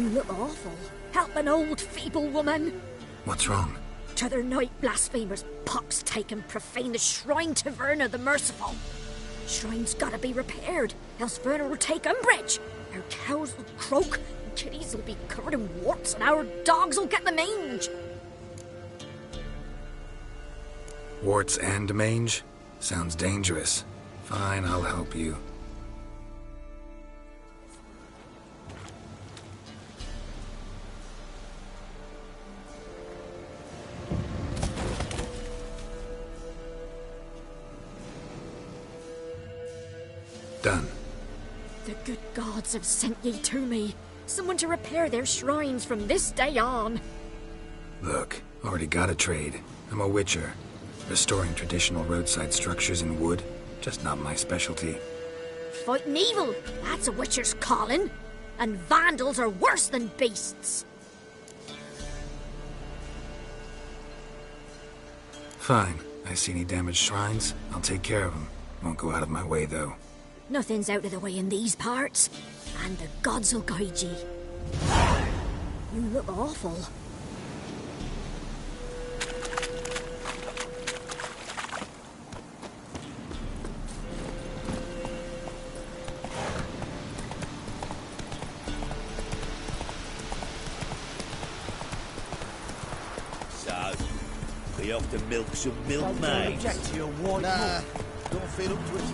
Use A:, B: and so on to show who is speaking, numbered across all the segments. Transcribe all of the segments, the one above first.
A: You look awful. Help an old, feeble woman.
B: What's wrong?
A: T'other night, blasphemers pox take and profane the shrine to Verna the Merciful. Shrine's gotta be repaired, else Verna will take umbrage. Our cows will croak, and kitties will be covered in warts, and our dogs will get the mange.
B: Warts and mange? Sounds dangerous. Fine, I'll help you. Done.
A: The good gods have sent ye to me. Someone to repair their shrines from this day on.
B: Look, already got a trade. I'm a witcher. Restoring traditional roadside structures in wood, just not my specialty.
A: Fighting evil, that's a witcher's calling. And vandals are worse than beasts.
B: Fine. I see any damaged shrines, I'll take care of them. Won't go out of my way, though.
A: Nothing's out of the way in these parts, and the gods will guide ye. You look awful.
C: So, we off to milk some milk, mate?
D: Object to your white
E: Nah, don't feel up to it.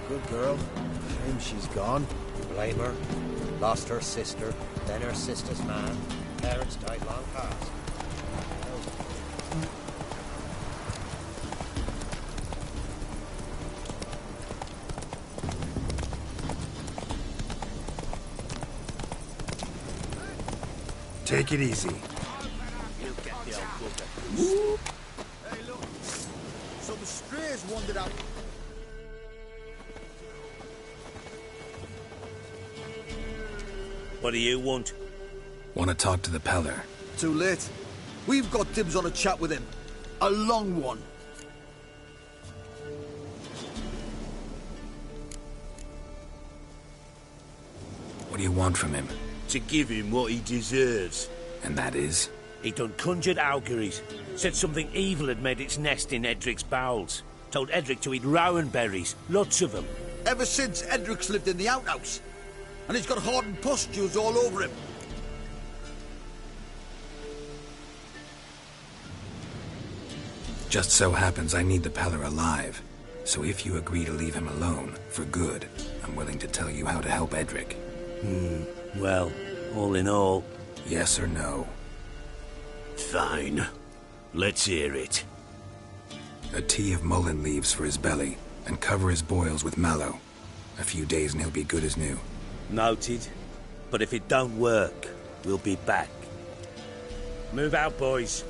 E: Good girl. Shame she's gone.
D: You blame her? Lost her sister, then her sister's man. Parents died long past.
B: Take it easy.
C: You get the old bugger.
E: Hey, look. Some strays wandered out.
C: What do you want?
B: Want to talk to the Peller.
E: Too late. We've got dibs on a chat with him. A long one.
B: What do you want from him?
C: To give him what he deserves.
B: And that is?
C: He done conjured auguries. Said something evil had made its nest in Edric's bowels. Told Edric to eat rowan berries. Lots of them.
E: Ever since Edric's lived in the outhouse. And he's got hardened pustules all over him.
B: Just so happens I need the Peller alive. So if you agree to leave him alone, for good, I'm willing to tell you how to help Edric.
C: Well, all in all...
B: Yes or no?
C: Fine. Let's hear it.
B: A tea of mullein leaves for his belly, and cover his boils with mallow. A few days and he'll be good as new.
C: Noted. But if it don't work, we'll be back. Move out, boys.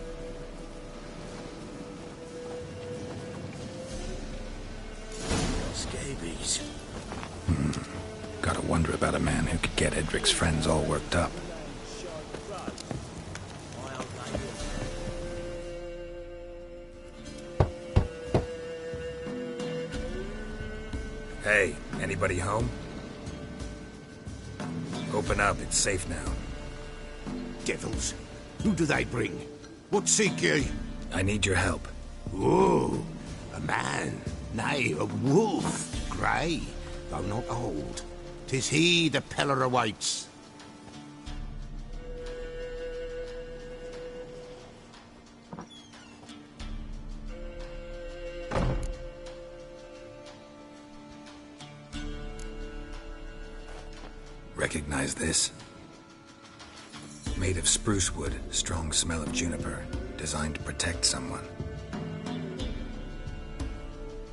C: Scabies.
B: Gotta wonder about a man who could get Edric's friends all worked up. Hey, anybody home? Open up, it's safe now.
F: Devils. Who do they bring? What seek ye?
B: I need your help.
F: Oh, a man. Nay, a wolf. Grey, though not old. 'Tis he the Peller awaits.
B: Recognize this? Made of spruce wood, strong smell of juniper, designed to protect someone.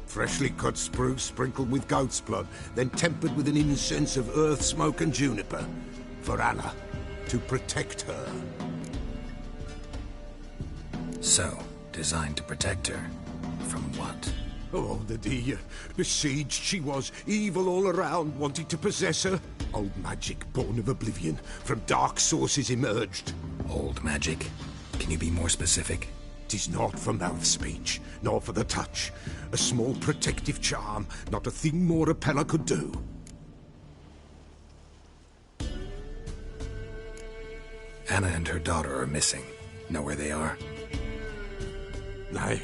F: Freshly cut spruce sprinkled with goat's blood, then tempered with an incense of earth, smoke and juniper. For Anna, to protect her.
B: So, designed to protect her. From what?
F: Oh, the dear. Besieged she was, evil all around, wanting to possess her. Old magic, born of oblivion, from dark sources emerged.
B: Old magic? Can you be more specific?
F: 'Tis not for mouth speech, nor for the touch. A small protective charm, not a thing more a Pella could do.
B: Anna and her daughter are missing. Know where they are?
F: Nay,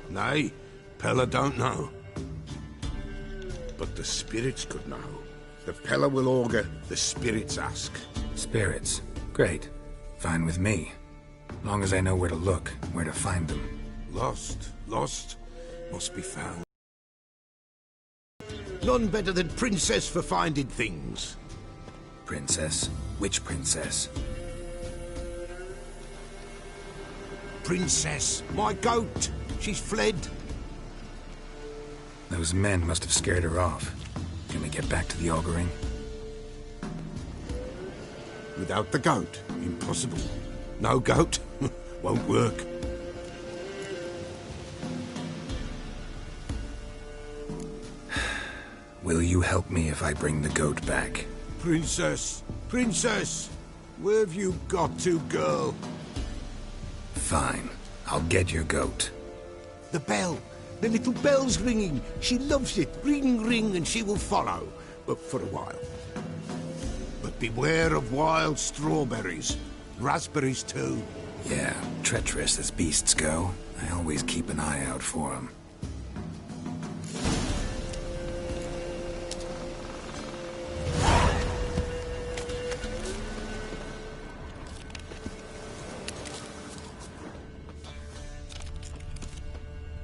F: nay. Pella don't know. But the spirits could know. The Pella will augur, the spirits ask.
B: Spirits. Great. Fine with me. Long as I know where to look, where to find them.
F: Lost, must be found. None better than Princess for finding things.
B: Princess? Which princess?
F: Princess, my goat. She's fled.
B: Those men must have scared her off. Can we get back to the auguring?
F: Without the goat, impossible. No goat, won't work.
B: Will you help me if I bring the goat back?
F: Princess, where have you got to, girl?
B: Fine. I'll get your goat.
F: The bell. The little bell's ringing. She loves it. Ring, ring, and she will follow. But for a while. But beware of wild strawberries. Raspberries, too.
B: Yeah, treacherous as beasts go. I always keep an eye out for them.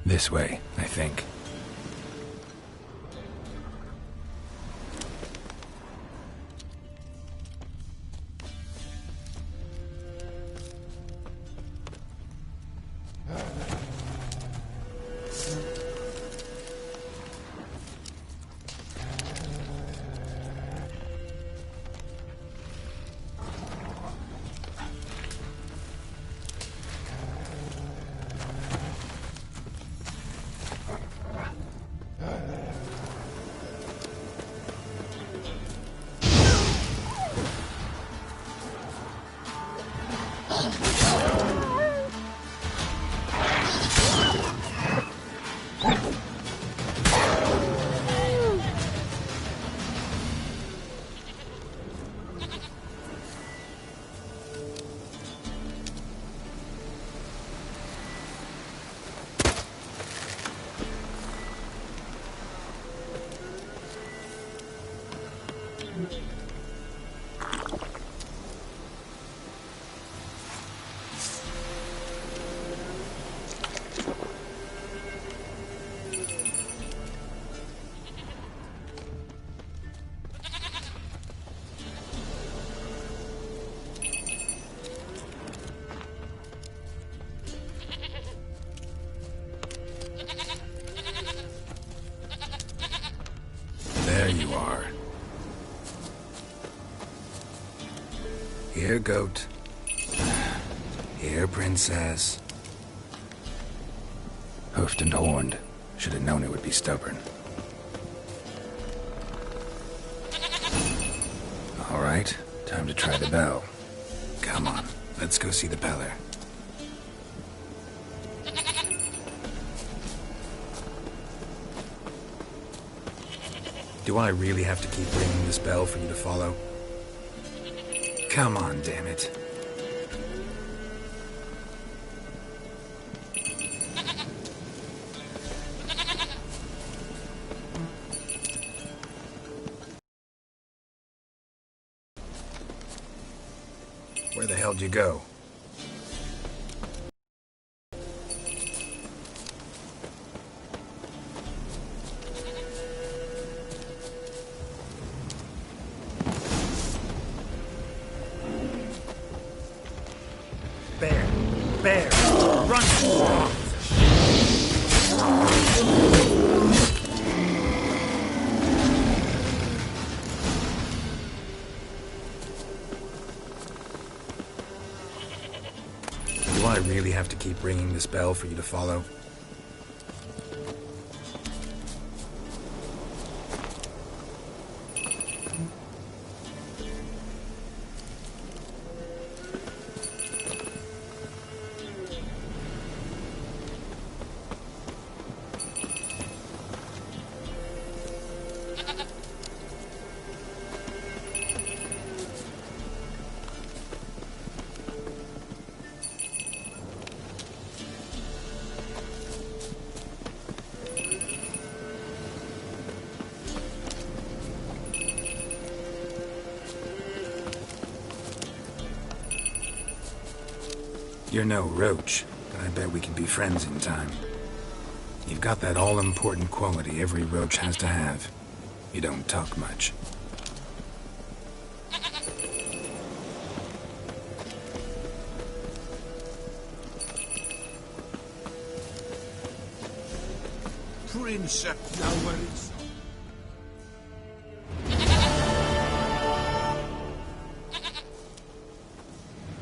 B: This way, I think. There you are. Here, goat. Here, princess. Hoofed and horned. Should have known it would be stubborn. All right, time to try the bell. Come on, let's go see the Peller. Do I really have to keep ringing this bell for you to follow? Come on, damn it. Where the hell'd you go?
C: Bear! Run!
B: Do I really have to keep ringing this bell for you to follow? You're no roach, but I bet we can be friends in time. You've got that all-important quality every roach has to have. You don't talk much.
F: Princess, no worries.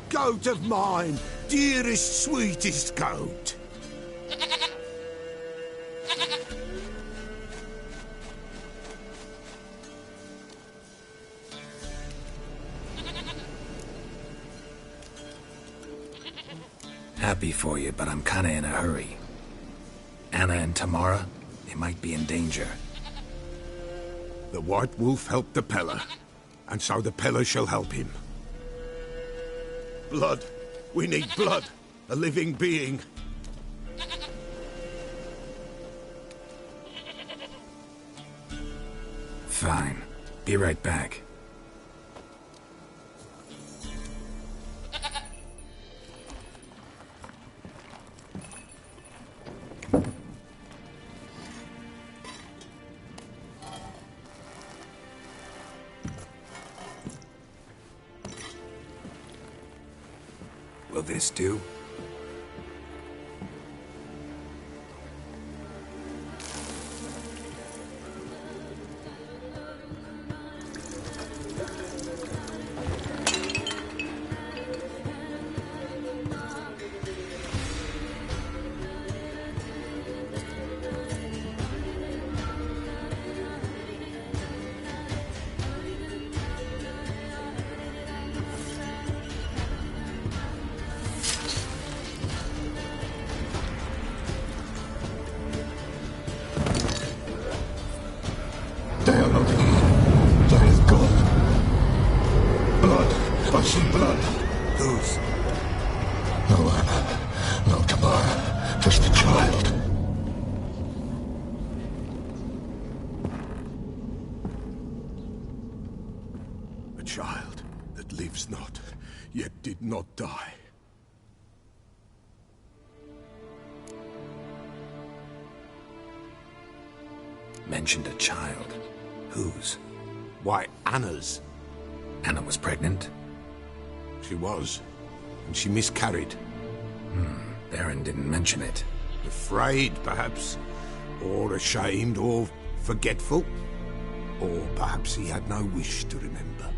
F: Goat of mine, dearest, sweetest goat.
B: Happy for you, but I'm kinda in a hurry. Anna and Tamara, they might be in danger.
F: The White Wolf helped the Peller, and so the Peller shall help him. Blood. We need blood. A living being.
B: Fine. Be right back. Will this do?
F: They are not here. There is blood. Blood. Russian blood.
B: Whose?
F: No Anna. No Tamara. Just a child. A child that lives not, yet did not die.
B: Mentioned a child. Whose?
F: Why, Anna's.
B: Anna was pregnant?
F: She was, and she miscarried.
B: Baron didn't mention it.
F: Afraid, perhaps, or ashamed, or forgetful. Or perhaps he had no wish to remember.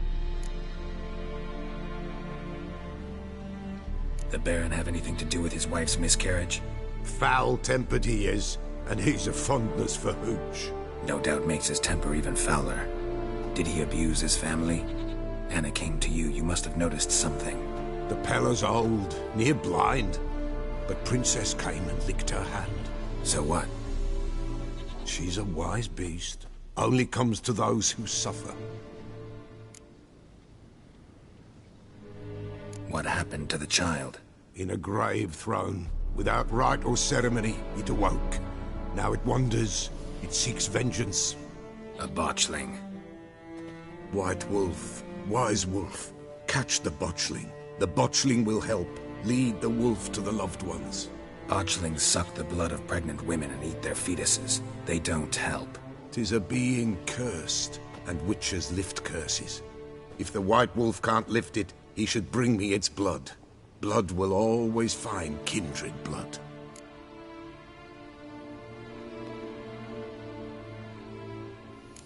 B: The Baron have anything to do with his wife's miscarriage?
F: Foul-tempered he is, and he's a fondness for hooch.
B: No doubt makes his temper even fouler. Did he abuse his family? Anna came to you. You must have noticed something.
F: The Peller's old, near blind, but Princess came and licked her hand.
B: So what?
F: She's a wise beast. Only comes to those who suffer.
B: What happened to the child?
F: In a grave thrown, without rite or ceremony, it awoke. Now it wanders, it seeks vengeance.
B: A botchling.
F: White Wolf, Wise Wolf, catch the botchling. The botchling will help, lead the wolf to the loved ones.
B: Botchlings suck the blood of pregnant women and eat their fetuses. They don't help.
F: 'Tis a being cursed, and witches lift curses. If the White Wolf can't lift it, he should bring me its blood. Blood will always find kindred blood.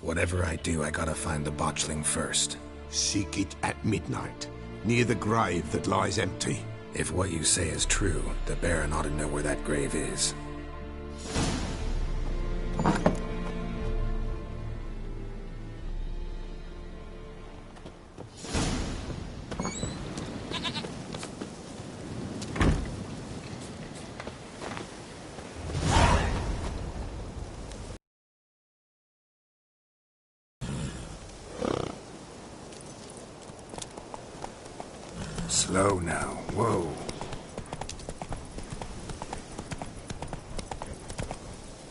B: Whatever I do, I gotta find the botchling first.
F: Seek it at midnight, near the grave that lies empty.
B: If what you say is true, the Baron ought to know where that grave is. Slow now. Whoa.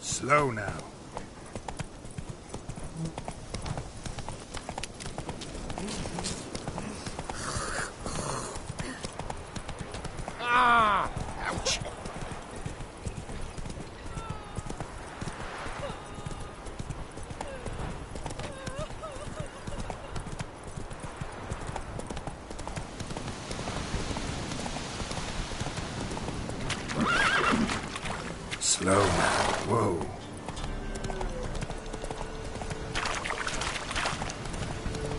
B: Slow now.
C: Ah!
B: Slow now. Whoa.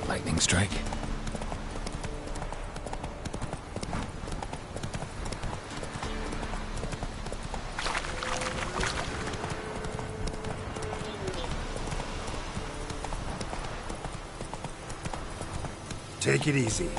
B: Lightning strike. Take it easy.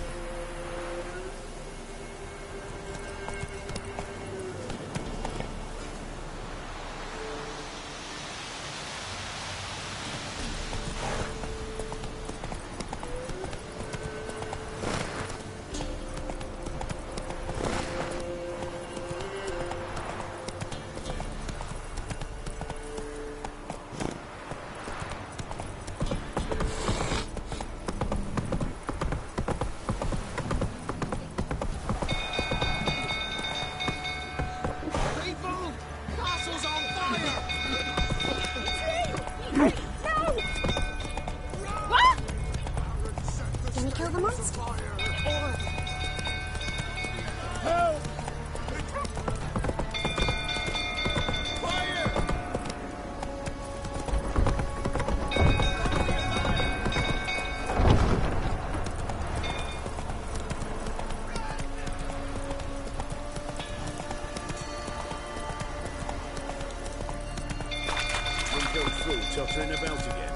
C: Tottering about again.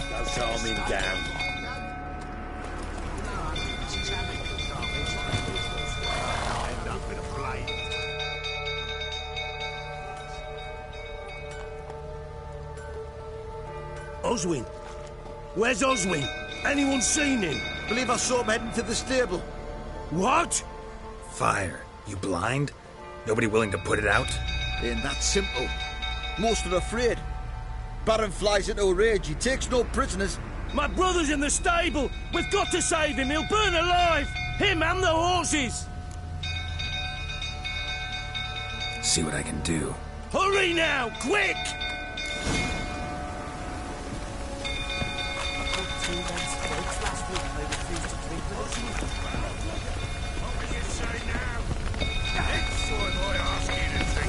C: Go calm him down. End up with a blade. Oswin? Where's Oswin? Anyone seen him?
E: Believe I saw him heading to the stable.
C: What?
B: Fire. You blind? Nobody willing to put it out?
E: Ain't that simple. Most are afraid. Baron flies into a rage. He takes no prisoners.
C: My brother's in the stable. We've got to save him. He'll burn alive. Him and the horses.
B: See what I can do.
C: Hurry now, quick!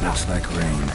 B: Looks like rain.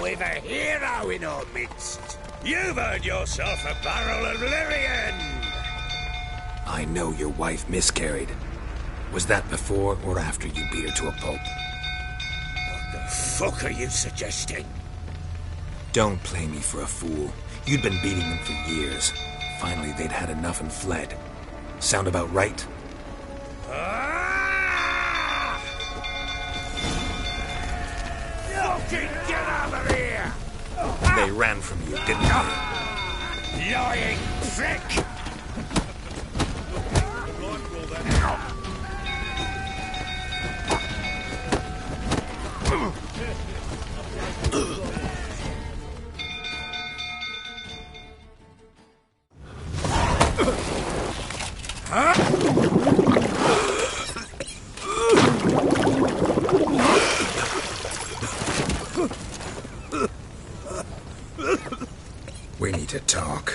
C: We've a hero in our midst. You've earned yourself a barrel of Lyrian.
B: I know your wife miscarried. Was that before or after you beat her to a pulp?
C: What the fuck are you suggesting?
B: Don't play me for a fool. You'd been beating them for years. Finally, they'd had enough and fled. Sound about right?
C: Fucking get out of here!
B: They ran from you, didn't they?
C: Lying prick!
B: to talk.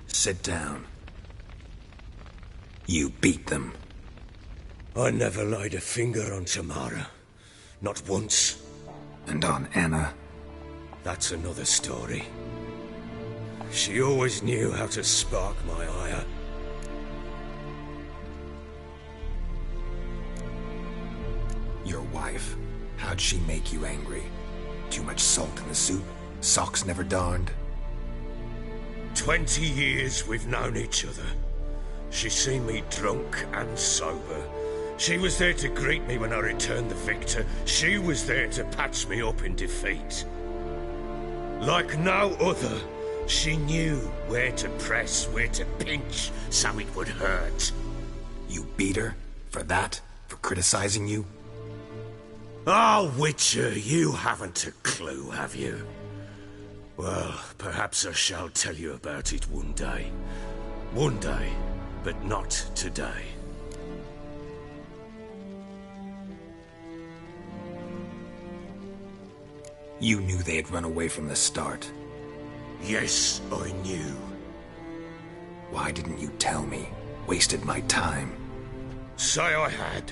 B: Sit down. You beat them.
G: I never laid a finger on Tamara. Not once.
B: And on Anna?
G: That's another story. She always knew how to spark my ire.
B: Your wife. How'd she make you angry? Too much salt in the soup? Socks never darned?
G: 20 years we've known each other. She's seen me drunk and sober. She was there to greet me when I returned the victor. She was there to patch me up in defeat. Like no other, she knew where to press, where to pinch, so it would hurt.
B: You beat her? For that? For criticizing you?
G: Oh, Witcher, you haven't a clue, have you? Well, perhaps I shall tell you about it one day. One day, but not today.
B: You knew they had run away from the start.
G: Yes, I knew.
B: Why didn't you tell me? Wasted my time.
G: Say I had.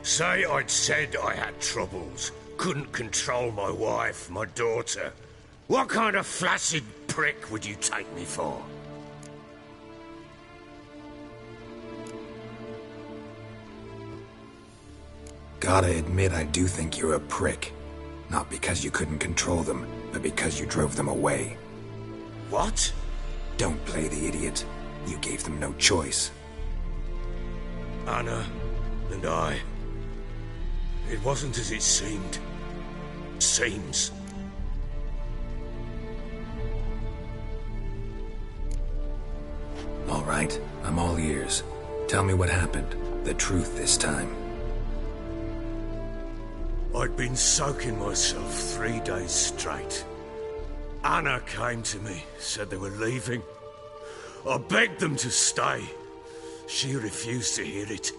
G: Say I'd said I had troubles. Couldn't control my wife, my daughter. What kind of flaccid prick would you take me for?
B: Gotta admit, I do think you're a prick. Not because you couldn't control them, but because you drove them away.
G: What?
B: Don't play the idiot. You gave them no choice.
G: Anna and I... It wasn't as it seemed. Seems.
B: All right, I'm all ears. Tell me what happened. The truth this time.
G: I'd been soaking myself 3 days straight. Anna came to me, said they were leaving. I begged them to stay. She refused to hear it.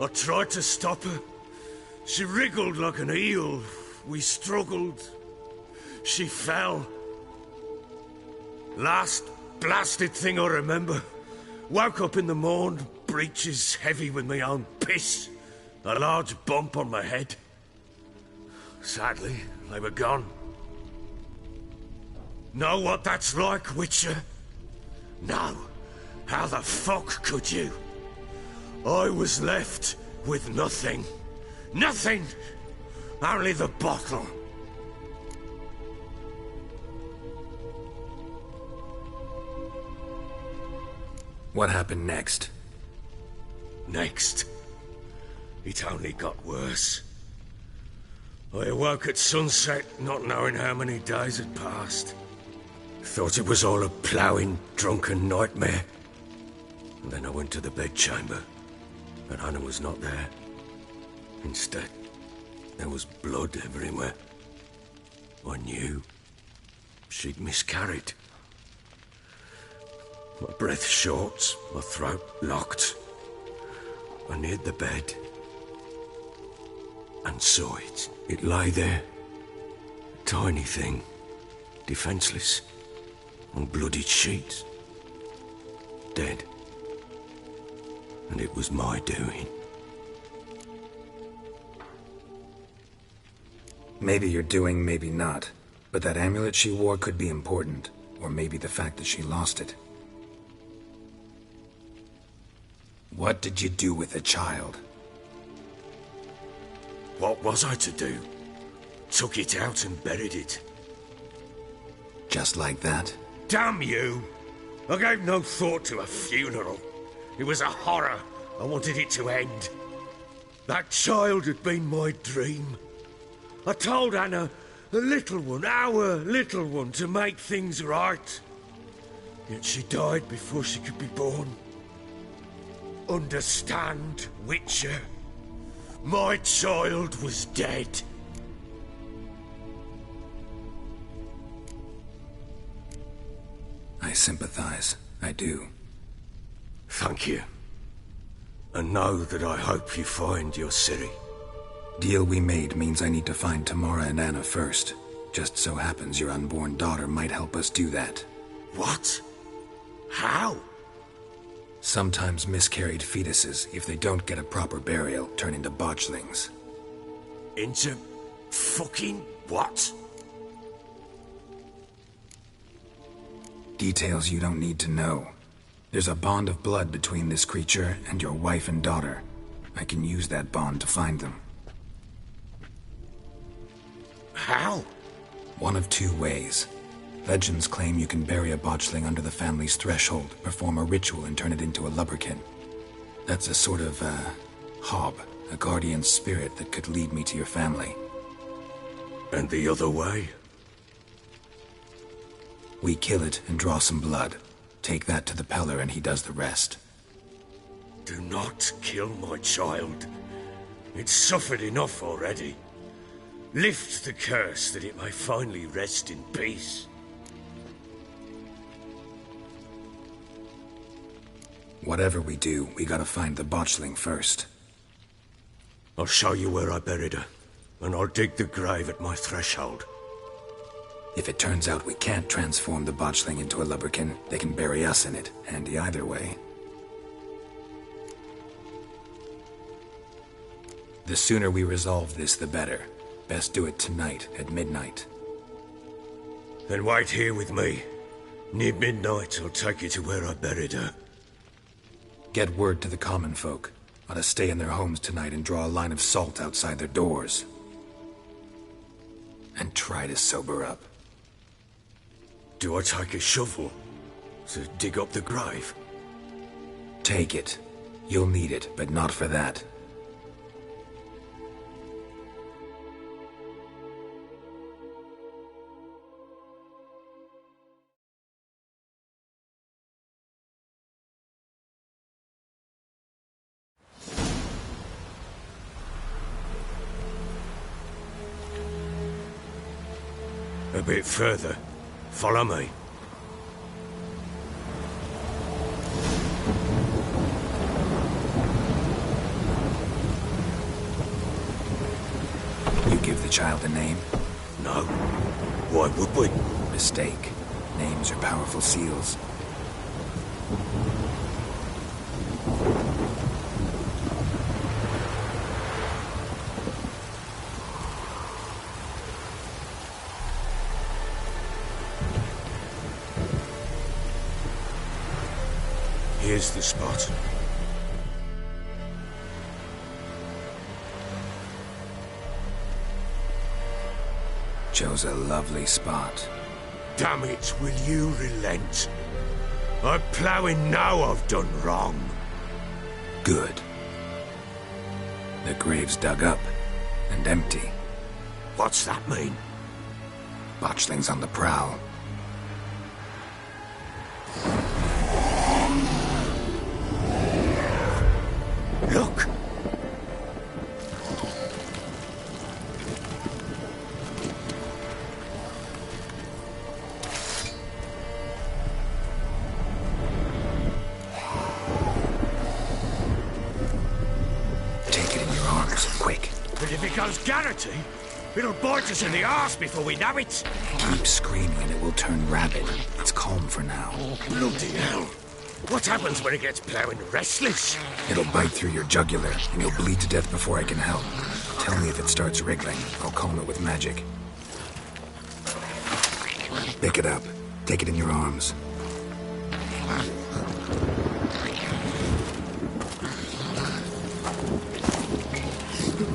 G: I tried to stop her. She wriggled like an eel. We struggled. She fell. Last blasted thing I remember. Woke up in the morn, breeches heavy with my own piss. A large bump on my head. Sadly, they were gone. Know what that's like, Witcher? No. How the fuck could you? I was left with nothing. Nothing! Only the bottle.
B: What happened next?
G: Next? It only got worse. I awoke at sunset, not knowing how many days had passed. Thought it was all a ploughing, drunken nightmare. And then I went to the bedchamber, but Anna was not there. Instead, there was blood everywhere. I knew she'd miscarried. My breath short, my throat locked. I neared the bed and saw it. It lay there, a tiny thing, defenseless, on bloodied sheets, dead. And it was my doing.
B: Maybe you're doing, maybe not. But that amulet she wore could be important. Or maybe the fact that she lost it. What did you do with the child?
G: What was I to do? Took it out and buried it.
B: Just like that?
G: Damn you! I gave no thought to a funeral. It was a horror. I wanted it to end. That child had been my dream. I told Anna, the little one, our little one, to make things right. Yet she died before she could be born. Understand, Witcher? My child was dead.
B: I sympathize. I do.
G: Thank you. And know that I hope you find your Ciri.
B: Deal we made means I need to find Tamara and Anna first. Just so happens your unborn daughter might help us do that.
G: What? How?
B: Sometimes miscarried fetuses, if they don't get a proper burial, turn into botchlings.
G: Into fucking what?
B: Details you don't need to know. There's a bond of blood between this creature and your wife and daughter. I can use that bond to find them.
G: How?
B: One of two ways. Legends claim you can bury a botchling under the family's threshold, perform a ritual, and turn it into a lubberkin. That's a sort of, hob, a guardian spirit that could lead me to your family.
G: And the other way?
B: We kill it and draw some blood. Take that to the Peller and he does the rest.
G: Do not kill my child. It's suffered enough already. Lift the curse that it may finally rest in peace.
B: Whatever we do, we gotta find the botchling first.
G: I'll show you where I buried her, and I'll dig the grave at my threshold.
B: If it turns out we can't transform the botchling into a lubberkin, they can bury us in it. Handy either way. The sooner we resolve this, the better. Best do it tonight, at midnight.
G: Then wait here with me. Near midnight, I'll take you to where I buried her.
B: Get word to the common folk. Ought to stay in their homes tonight and draw a line of salt outside their doors. And try to sober up.
G: Do I take a shovel to dig up the grave?
B: Take it. You'll need it, but not for that.
G: A bit further. Follow me.
B: You give the child a name?
G: No. Why would we?
B: Mistake. Names are powerful seals.
G: Here's the spot.
B: Chose a lovely spot.
G: Damn it, will you relent? I'm ploughing now I've done wrong.
B: Good. The grave's dug up and empty.
G: What's that mean?
B: Botchling's on the prowl.
G: Look!
B: Take it in your arms, quick.
G: But if it goes Garrity, it'll bite us in the arse before we know it.
B: Keep screaming and it will turn rabid. It's calm for now.
G: Bloody hell! What happens when it gets ploughing restless?
B: It'll bite through your jugular, and you'll bleed to death before I can help. Tell me if it starts wriggling. I'll calm it with magic. Pick it up. Take it in your arms.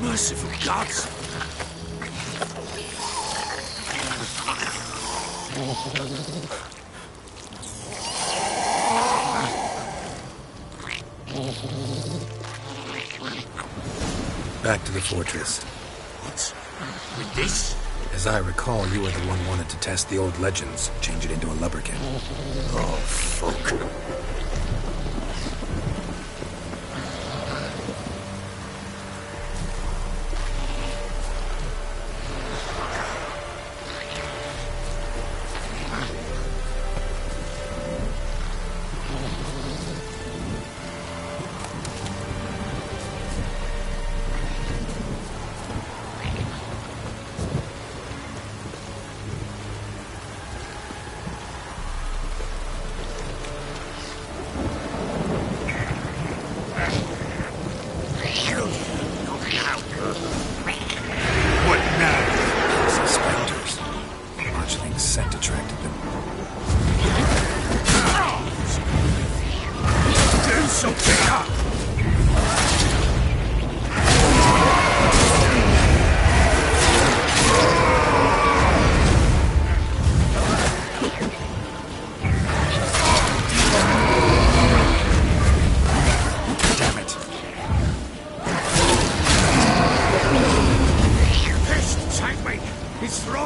G: Merciful gods!
B: Back to the fortress.
G: What? With this?
B: As I recall, you were the one wanted to test the old legends, change it into a lubberkin.
G: Oh, fuck.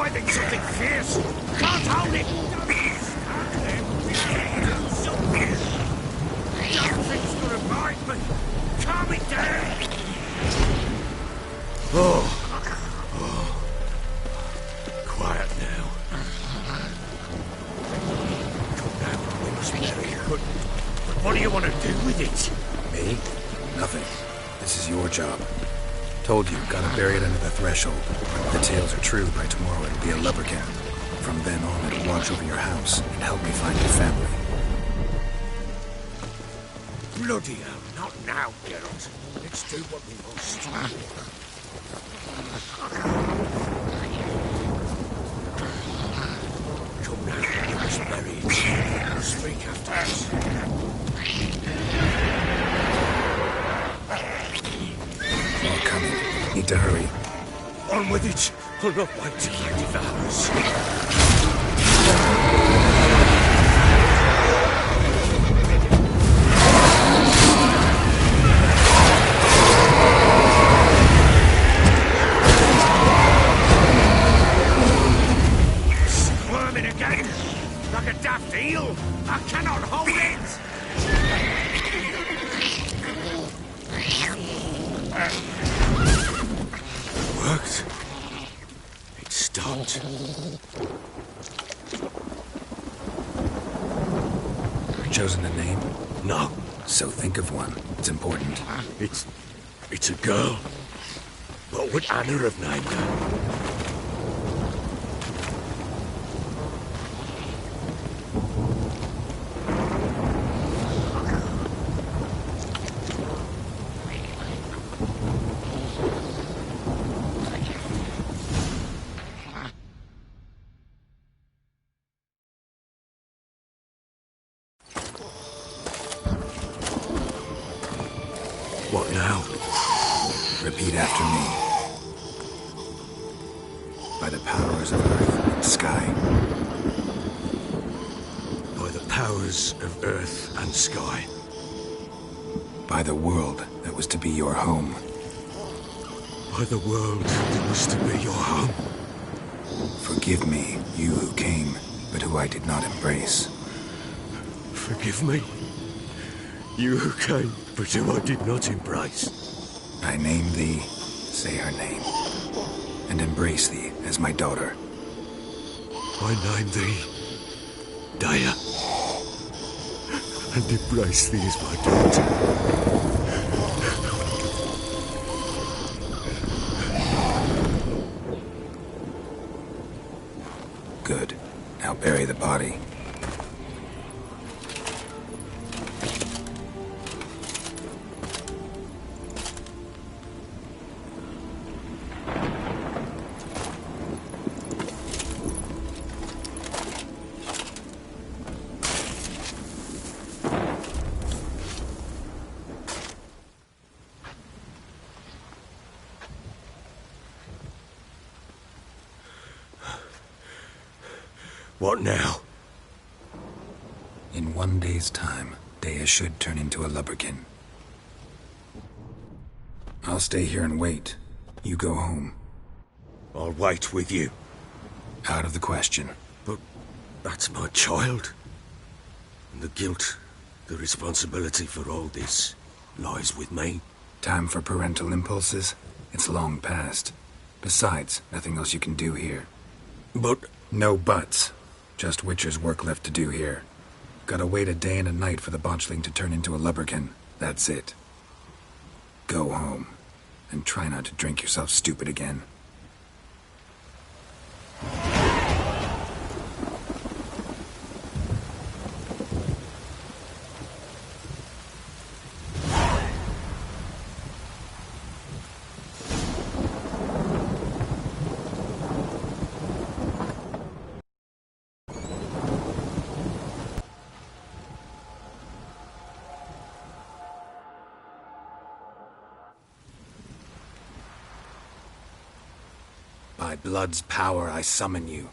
G: driving something fierce. Can't hold it. Don't stand there. Do something. Nothing's gonna bite me. Calm it down. Quiet now. Come down, we must bury it. But what do you want to do with it?
B: Me? Nothing. This is your job. Told you, gotta bury it under the threshold. If the tales are true, by tomorrow it'll be a lubberkin. From then on, it'll watch over your house and help me find your family.
G: Bloody hell, not now, Geralt. Let's do what we must. Come now, we must bury it. Speak after us.
B: More coming. Need to hurry.
G: On with it. I'll not wait till you devour us. Squirming again, like a daft eel. I cannot hold it. Worked. It stopped.
B: Chosen a name?
G: No,
B: So think of one. It's important.
G: it's a girl. What would Anna have named her? What now?
B: Repeat after me. By the powers of earth and sky.
G: By the powers of earth and sky.
B: By the world that was to be your home.
G: By the world that was to be your home.
B: Forgive me, you who came, but who I did not embrace.
G: Forgive me. You who came, but who I did not embrace.
B: I name thee, say her name, and embrace thee as my daughter.
G: I name thee Daya, and embrace thee as my daughter.
B: Good. Now bury the body.
G: What now?
B: In 1 day's time, Dea should turn into a lubberkin. I'll stay here and wait. You go home.
G: I'll wait with you.
B: Out of the question.
G: But that's my child. And the guilt, the responsibility for all this lies with me.
B: Time for parental impulses? It's long past. Besides, nothing else you can do here.
G: But
B: No buts. Just Witcher's work left to do here. Gotta wait a day and a night for the botchling to turn into a lubberkin. That's it. Go home. And try not to drink yourself stupid again. By blood's power I summon you.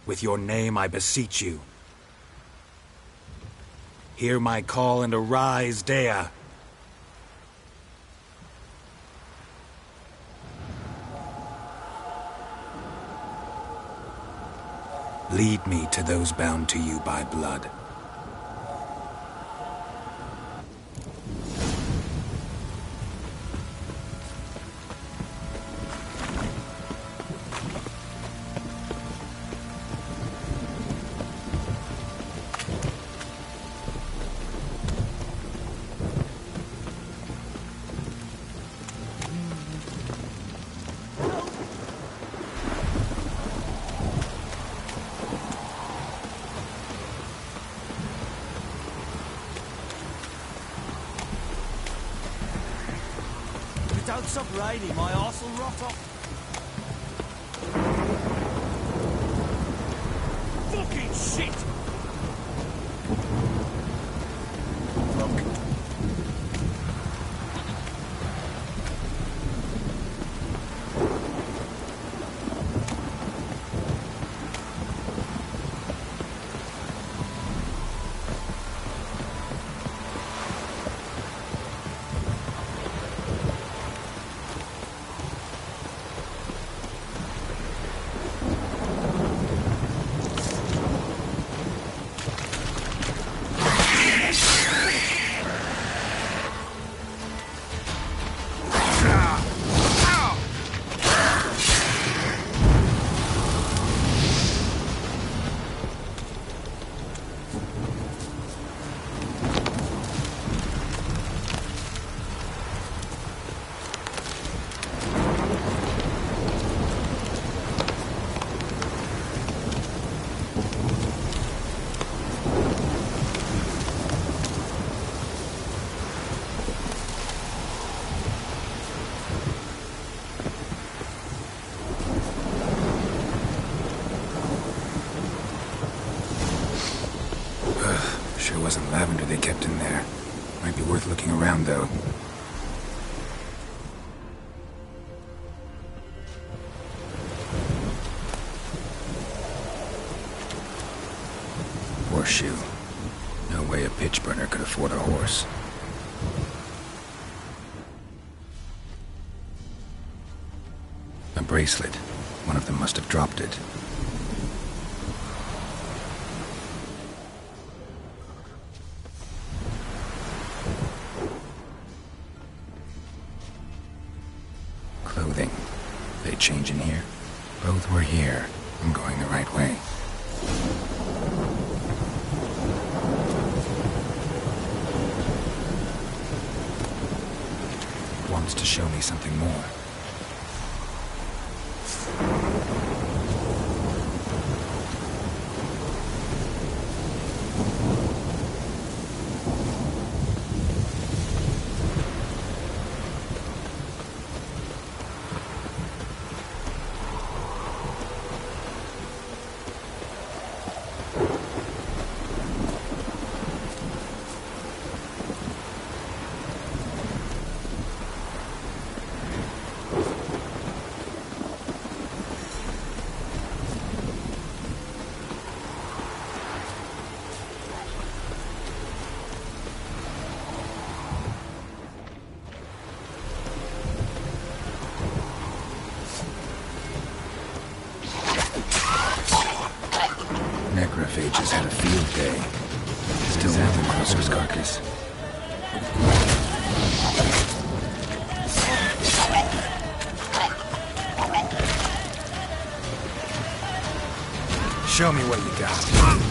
B: With your name I beseech you. Hear my call and arise, Dea. Lead me to those bound to you by blood.
H: Don't stop raining, my arse will rot off.
C: Fucking shit!
B: Sure wasn't lavender they kept in there. Might be worth looking around, though. Horseshoe. No way a pitch burner could afford a horse. A bracelet. One of them must have dropped it. Clothing. They change in here? Both were here. I'm going the right way. Wants to show me something more. Necrophages had a field day. Still have the monster's carcass. Show me what you got.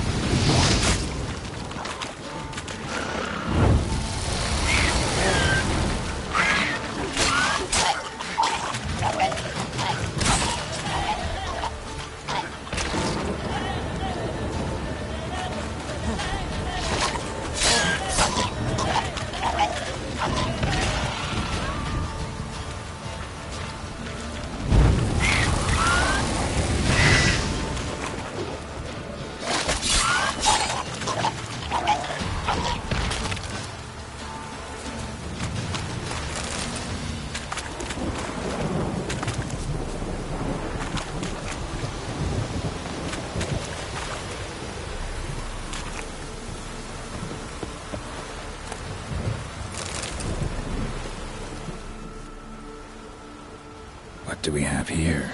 B: What do we have here?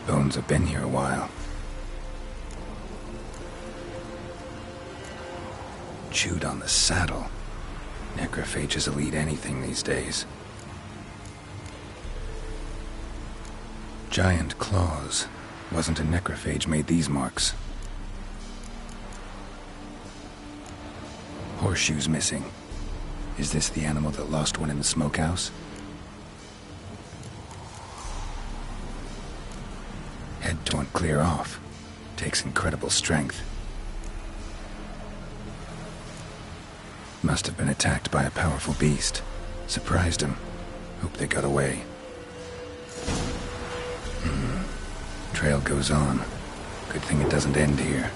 B: Bones have been here a while. Chewed on the saddle. Necrophages will eat anything these days. Giant claws. Wasn't a necrophage made these marks. Horseshoes missing. Is this the animal that lost one in the smokehouse? Head torn clear off. Takes incredible strength. Must have been attacked by a powerful beast. Surprised him. Hope they got away. Trail goes on. Good thing it doesn't end here.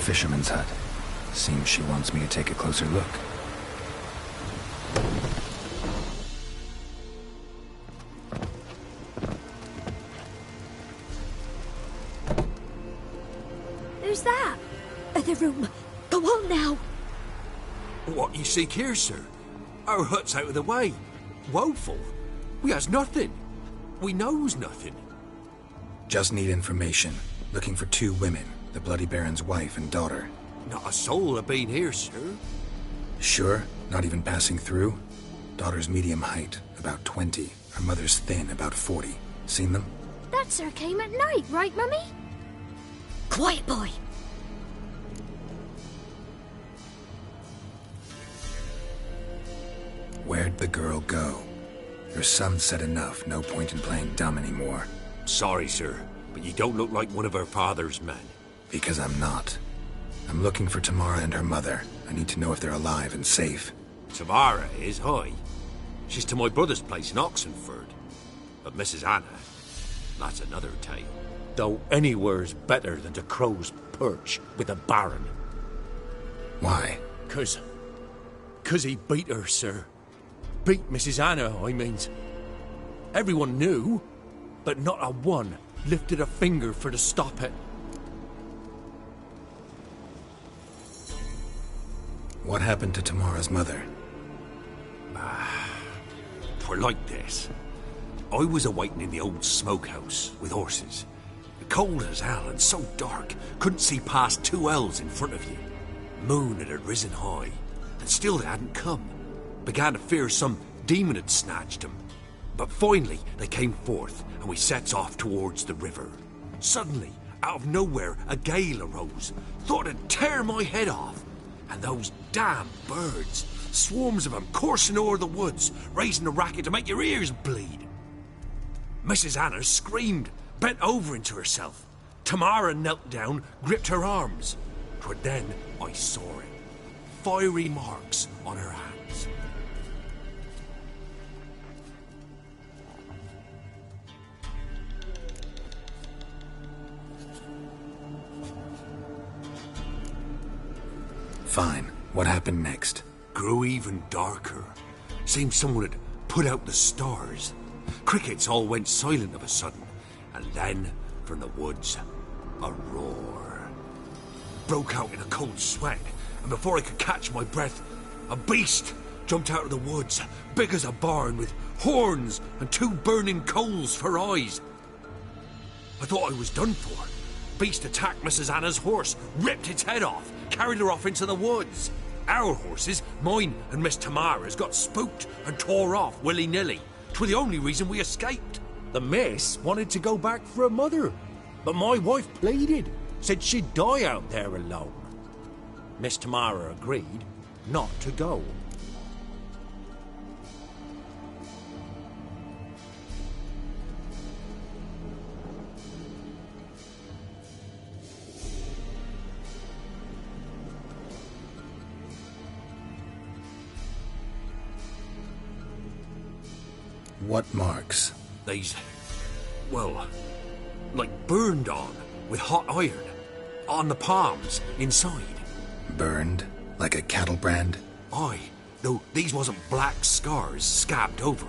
B: Fisherman's hut. Seems she wants me to take a closer look.
A: Who's that? The room. Go on now.
I: What you seek here, sir? Our hut's out of the way. Woeful. We has nothing. We knows nothing.
B: Just need information. Looking for 2 women. The Bloody Baron's wife and daughter.
I: Not a soul have been here, sir.
B: Sure? Not even passing through? Daughter's medium height, about 20. Her mother's thin, about 40. Seen them?
A: That sir came at night, right, Mummy? Quiet, boy.
B: Where'd the girl go? Her son said enough, no point in playing dumb anymore.
I: Sorry, sir, but you don't look like one of her father's men.
B: Because I'm not. I'm looking for Tamara and her mother. I need to know if they're alive and safe.
I: Tamara is, hi. She's to my brother's place in Oxenford. But Mrs. Anna, that's another tale. Though anywhere's better than the Crow's Perch with a baron.
B: Why?
I: 'Cause he beat her, sir. Beat Mrs. Anna, I means. Everyone knew, but not a one lifted a finger for to stop it.
B: What happened to Tamara's mother?
I: For like this. I was awaiting in the old smokehouse with horses. Cold as hell and so dark, couldn't see past 2 ells in front of you. Moon had risen high, and still they hadn't come. Began to fear some demon had snatched them. But finally they came forth, and we sets off towards the river. Suddenly, out of nowhere, a gale arose. Thought it'd tear my head off. And those damn birds, swarms of them coursing o'er the woods, raising a racket to make your ears bleed. Mrs. Anna screamed, bent over into herself. Tamara knelt down, gripped her arms. 'Twere then I saw it. Fiery marks on her hands.
B: Fine. What happened next?
I: Grew even darker. Seemed someone had put out the stars. Crickets all went silent of a sudden. And then, from the woods, a roar. Broke out in a cold sweat, and before I could catch my breath, a beast jumped out of the woods, big as a barn, with horns and 2 burning coals for eyes. I thought I was done for, beast attacked Mrs. Anna's horse, ripped its head off, carried her off into the woods. Our horses, mine and Miss Tamara's, got spooked and tore off willy-nilly. 'Twere the only reason we escaped.
J: The miss wanted to go back for her mother, but my wife pleaded, said she'd die out there alone. Miss Tamara agreed not to go.
B: What marks?
I: They's, well, like burned on with hot iron. On the palms, inside.
B: Burned? Like a cattle brand?
I: Aye, though these wasn't black scars scabbed over.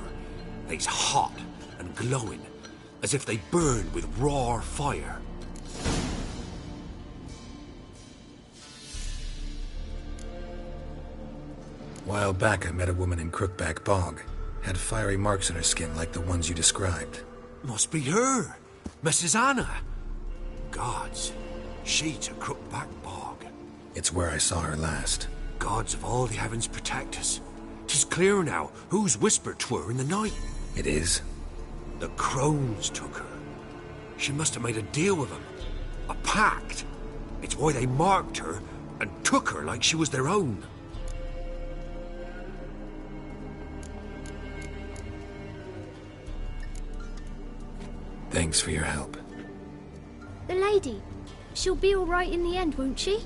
I: They's hot and glowing, as if they burned with raw fire.
B: While back, I met a woman in Crookback Bog. Had fiery marks on her skin like the ones you described.
I: Must be her, Mrs. Anna. Gods, she's a Crookback Bog.
B: It's where I saw her last.
I: Gods of all the heavens protect us. 'Tis clear now who's whispered to her in the night.
B: It is?
I: The crones took her. She must have made a deal with them. A pact. It's why they marked her and took her like she was their own.
B: Thanks for your help.
K: The lady, she'll be all right in the end, won't she?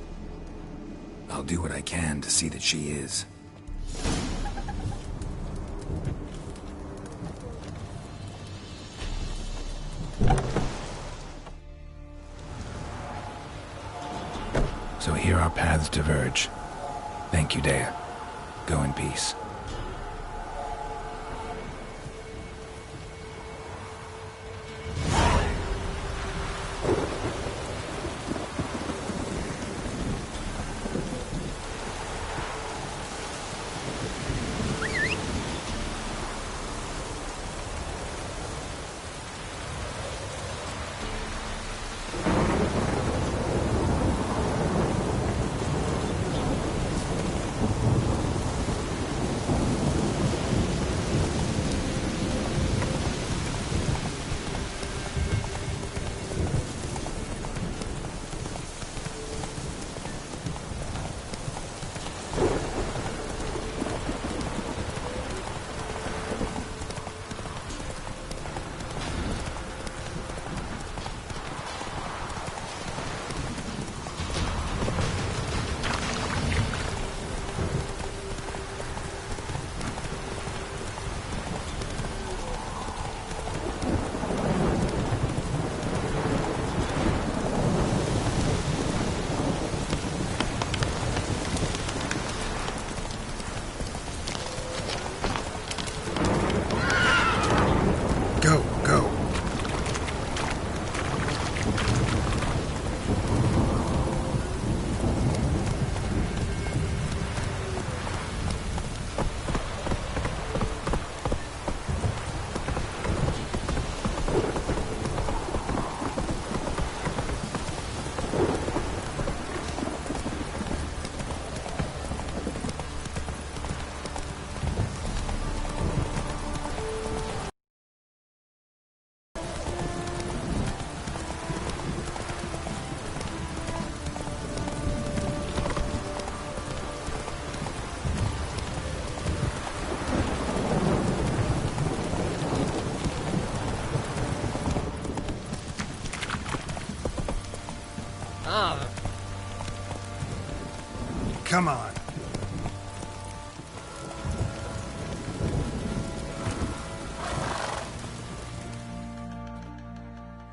B: I'll do what I can to see that she is. So here our paths diverge. Thank you, Dea. Go in peace.
L: Come on.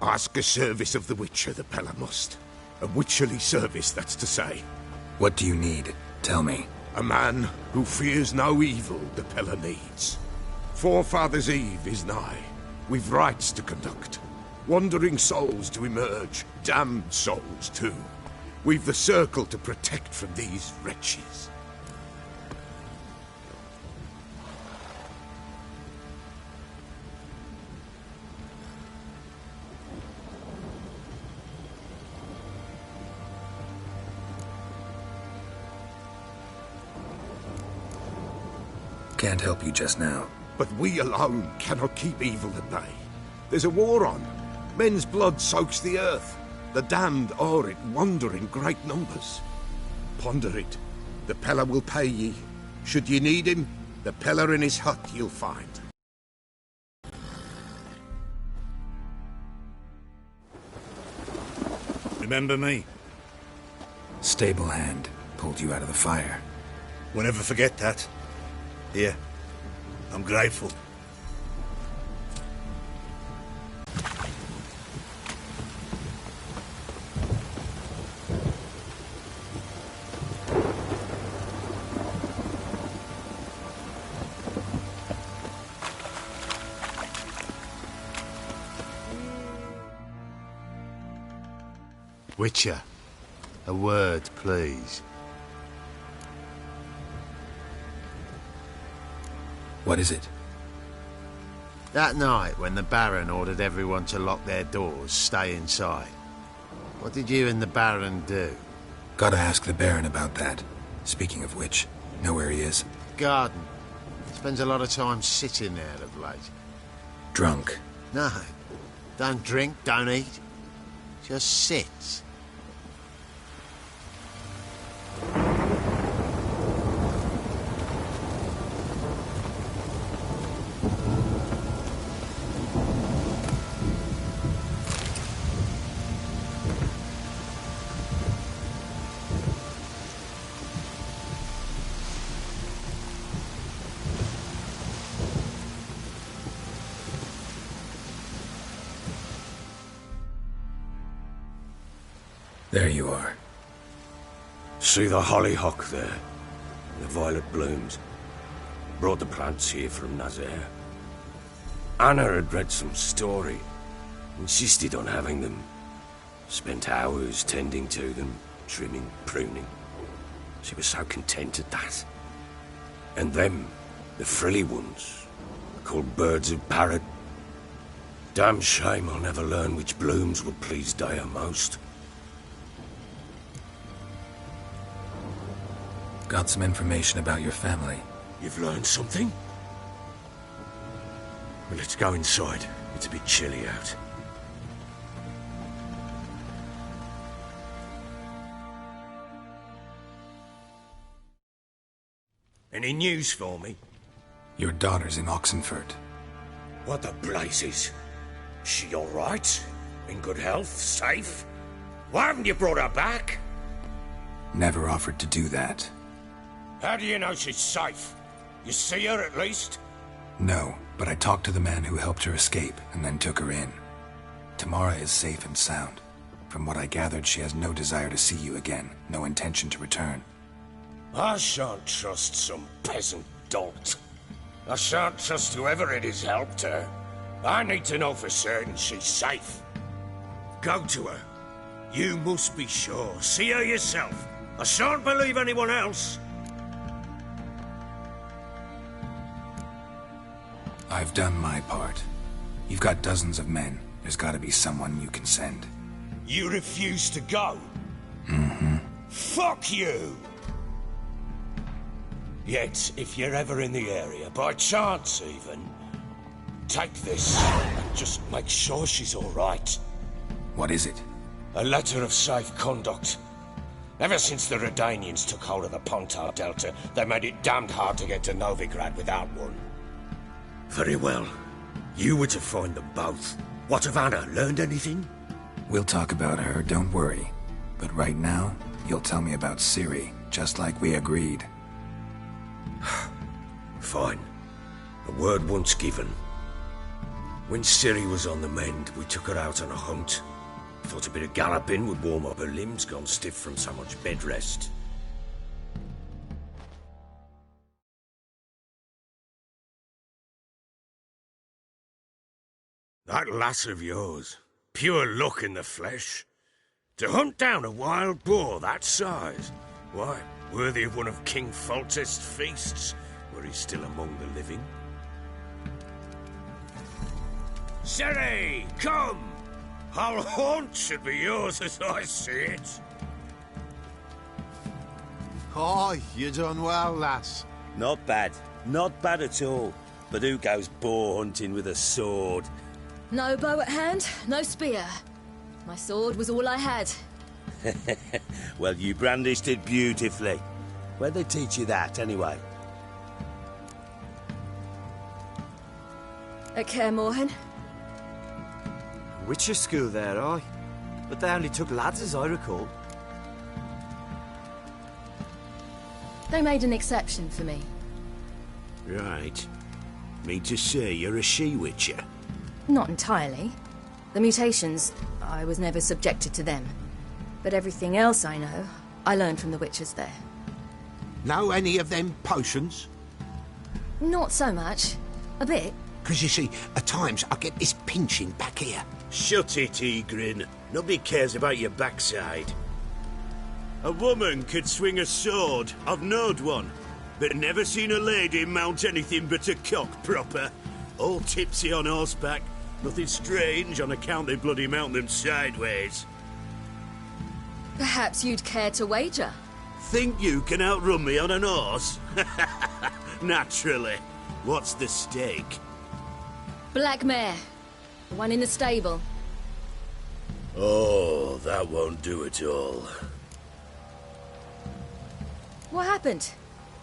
F: Ask a service of the Witcher, the Pella must. A witcherly service, that's to say.
B: What do you need? Tell me.
F: A man who fears no evil the Pella needs. Forefathers' Eve is nigh. We've rites to conduct. Wandering souls to emerge. Damned souls, too. We've the circle to protect from these wretches.
B: Can't help you just now.
F: But we alone cannot keep evil at bay. There's a war on. Men's blood soaks the earth. The damned are it wander in great numbers. Ponder it. The Peller will pay ye. Should ye need him, the Peller in his hut you'll find.
L: Remember me?
B: Stable hand pulled you out of the fire.
L: We'll never forget that. Here, I'm grateful.
M: Witcher, a word, please.
B: What is it?
M: That night when the Baron ordered everyone to lock their doors, stay inside. What did you and the Baron do?
B: Gotta ask the Baron about that. Speaking of which, know where he is?
M: Garden. Spends a lot of time sitting there of late.
B: Drunk.
M: No. Don't drink, don't eat. Just sits.
B: There you are.
G: See the hollyhock there? The violet blooms. Brought the plants here from Nazaire. Anna had read some story. Insisted on having them. Spent hours tending to them, trimming, pruning. She was so content at that. And them, the frilly ones, called birds of parrot. Damn shame I'll never learn which blooms would please Daya most.
B: Got some information about your family.
G: You've learned something? Well, let's go inside. It's a bit chilly out. Any news for me?
B: Your daughter's in Oxenfurt.
G: What the blazes? She all right? In good health? Safe? Why haven't you brought her back?
B: Never offered to do that.
G: How do you know she's safe? You see her at least?
B: No, but I talked to the man who helped her escape and then took her in. Tamara is safe and sound. From what I gathered, she has no desire to see you again, no intention to return.
G: I shan't trust some peasant dolt. I shan't trust whoever it is helped her. I need to know for certain she's safe. Go to her. You must be sure. See her yourself. I shan't believe anyone else.
B: I've done my part. You've got dozens of men. There's gotta be someone you can send.
G: You refuse to go?
B: Mm-hmm.
G: Fuck you! Yet, if you're ever in the area, by chance even, take this and just make sure she's all right.
B: What is it?
G: A letter of safe conduct. Ever since the Redanians took hold of the Pontar Delta, they made it damned hard to get to Novigrad without one. Very well. You were to find them both. What of Anna? Learned anything?
B: We'll talk about her, don't worry. But right now, you'll tell me about Ciri, just like we agreed.
G: Fine. A word once given. When Ciri was on the mend, we took her out on a hunt. Thought a bit of galloping would warm up her limbs gone stiff from so much bed rest. That lass of yours, pure luck in the flesh. To hunt down a wild boar that size, why, worthy of one of King Foltest's feasts, were he still among the living. Ciri, come! Our haunt should be yours as I see it.
M: Oh, you done well, lass.
N: Not bad.
C: Not bad at all. But who goes boar hunting with a sword?
N: No bow at hand, no spear. My sword was all I had.
C: Well, you brandished it beautifully. Where'd they teach you that, anyway?
N: At Kaer Morhen.
H: Witcher school there, aye. But they only took lads, as I recall.
N: They made an exception for me.
I: Right. Mean to say you're a she-witcher?
N: Not entirely. The mutations, I was never subjected to them. But everything else I know, I learned from the witches there.
F: Know any of them potions?
N: Not so much. A bit.
F: Because you see, at times I get this pinching back here.
C: Shut it, Egrin. Nobody cares about your backside. A woman could swing a sword. I've knowed one. But never seen a lady mount anything but a cock proper. All tipsy on horseback. Nothing strange on account they bloody mount them sideways.
N: Perhaps you'd care to wager?
C: Think you can outrun me on an horse? Naturally. What's the stake?
N: Black mare. The one in the stable.
C: Oh, that won't do at all.
N: What happened?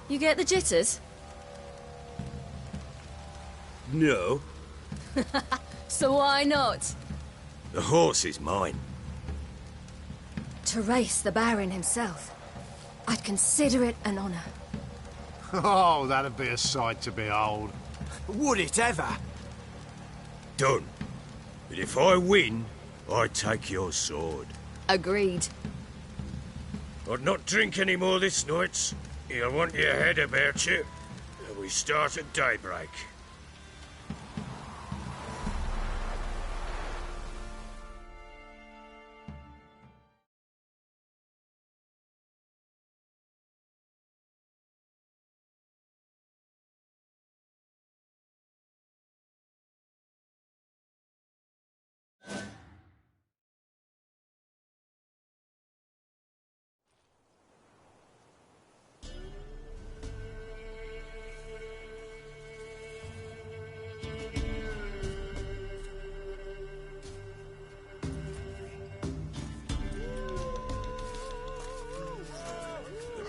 N: You get the jitters?
C: No.
N: So why not?
C: The horse is mine.
N: To race the Baron himself. I'd consider it an honor.
F: Oh, that'd be a sight to behold.
H: Would it ever?
G: Done. But if I win, I take your sword.
N: Agreed.
G: I'd not drink any more this night. You'll want your head about you. And we start at daybreak.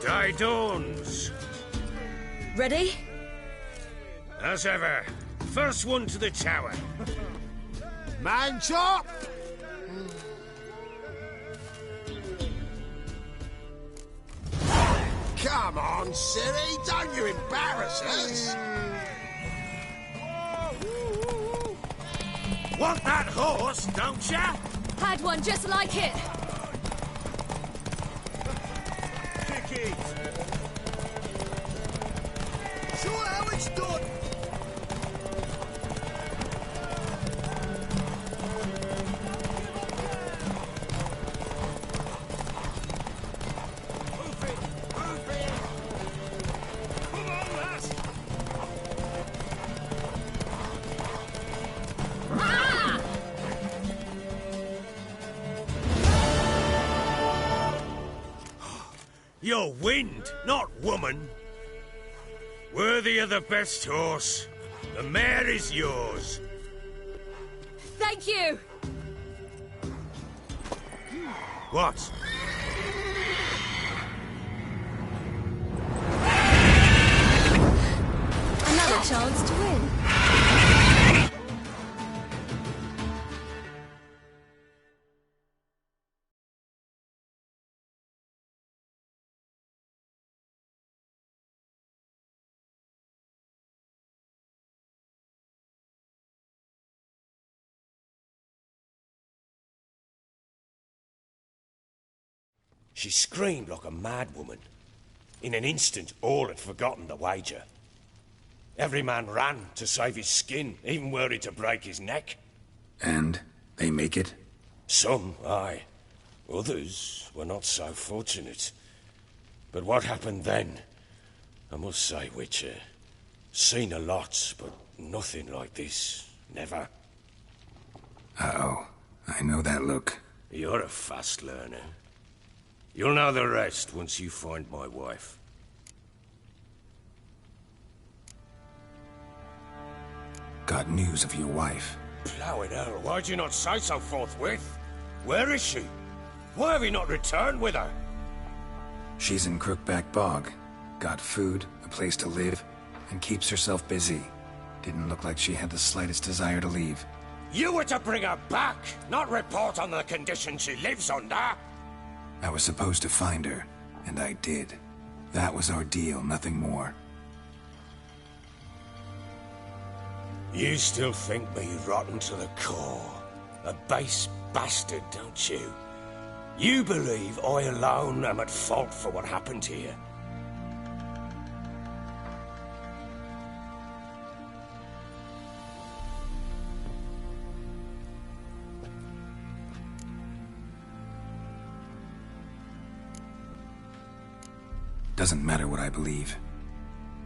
G: Day dawns.
N: Ready?
G: As ever. First one to the tower.
F: Man chop! Come on, Siri, don't you embarrass us!
G: Want that horse, don't ya?
N: Had one just like it.
G: Kick it.
E: Show how it's done.
G: You're wind, not woman. Worthy of the best horse. The mare is yours.
N: Thank you.
G: What?
N: Another chance to win.
G: She screamed like a mad woman. In an instant, all had forgotten the wager. Every man ran to save his skin, even were he to break his neck.
B: And they make it?
G: Some, aye. Others were not so fortunate. But what happened then? I must say, Witcher, seen a lot, but nothing like this. Never.
B: Uh-oh. I know that look.
G: You're a fast learner. You'll know the rest once you find my wife.
B: got news of your wife.
G: Plowing hell, why'd you not say so forthwith? Where is she? Why have you not returned with her?
B: She's in Crookback Bog. Got food, a place to live, and keeps herself busy. Didn't look like she had the slightest desire to leave.
G: You were to bring her back, not report on the conditions she lives under.
B: I was supposed to find her, and I did. That was our deal, nothing more.
G: You still think me rotten to the core. A base bastard, don't you? You believe I alone am at fault for what happened here.
B: Doesn't matter what I believe.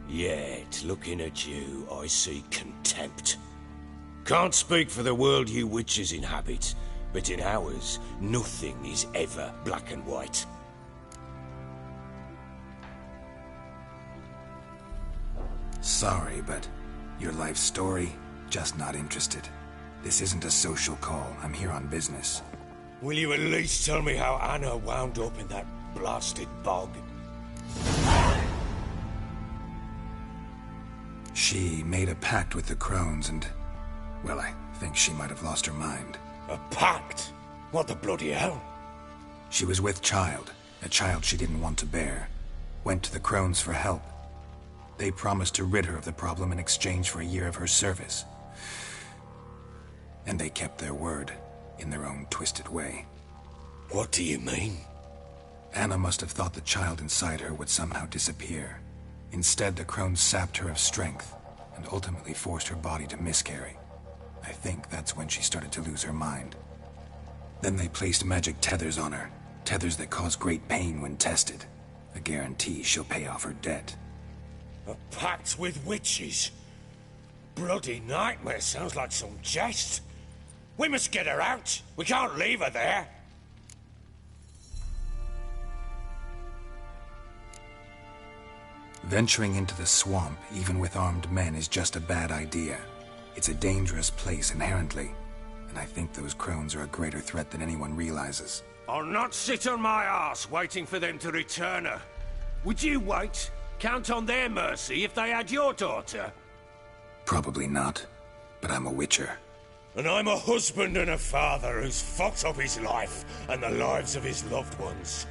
G: Yet, looking at you, I see contempt. Can't speak for the world you witches inhabit, but in ours, nothing is ever black and white.
B: Sorry, but your life story, just not interested. This isn't a social call. I'm here on business.
G: Will you at least tell me how Anna wound up in that blasted bog?
B: She made a pact with the crones and... well, I think she might have lost her mind.
G: A pact? What the bloody hell?
B: She was with child, a child she didn't want to bear. Went to the crones for help. They promised to rid her of the problem in exchange for a year of her service. And they kept their word, in their own twisted way.
G: What do you mean?
B: Anna must have thought the child inside her would somehow disappear. Instead, the crones sapped her of strength, and ultimately forced her body to miscarry. I think that's when she started to lose her mind. Then they placed magic tethers on her, tethers that cause great pain when tested. A guarantee she'll pay off her debt.
G: A pact with witches? Bloody nightmare, sounds like some jest. We must get her out. We can't leave her there.
B: Venturing into the swamp, even with armed men, is just a bad idea. It's a dangerous place inherently, and I think those crones are a greater threat than anyone realizes.
G: I'll not sit on my arse waiting for them to return her. Would you wait? Count on their mercy if they had your daughter?
B: Probably not, but I'm a witcher.
G: And I'm a husband and a father who's fucked up his life and the lives of his loved ones.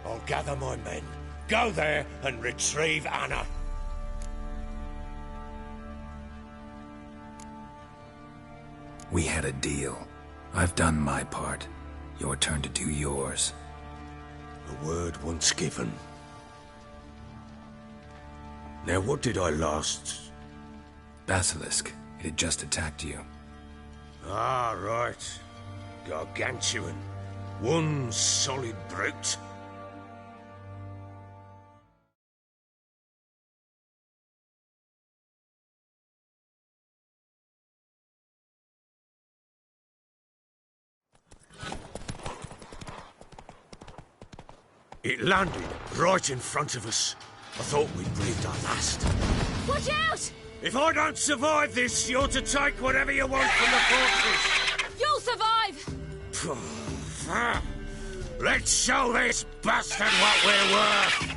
G: I'll gather my men, go there and retrieve Anna.
B: We had a deal. I've done my part. Your turn to do yours.
G: A word once given. Now what did I last...
B: Basilisk. It had just attacked you.
G: Ah, right. Gargantuan. One solid brute. It landed right in front of us. I thought we'd breathed our last.
A: Watch out!
G: If I don't survive this, you're to take whatever you want from the fortress.
A: You'll survive!
G: Let's show this bastard what we're worth!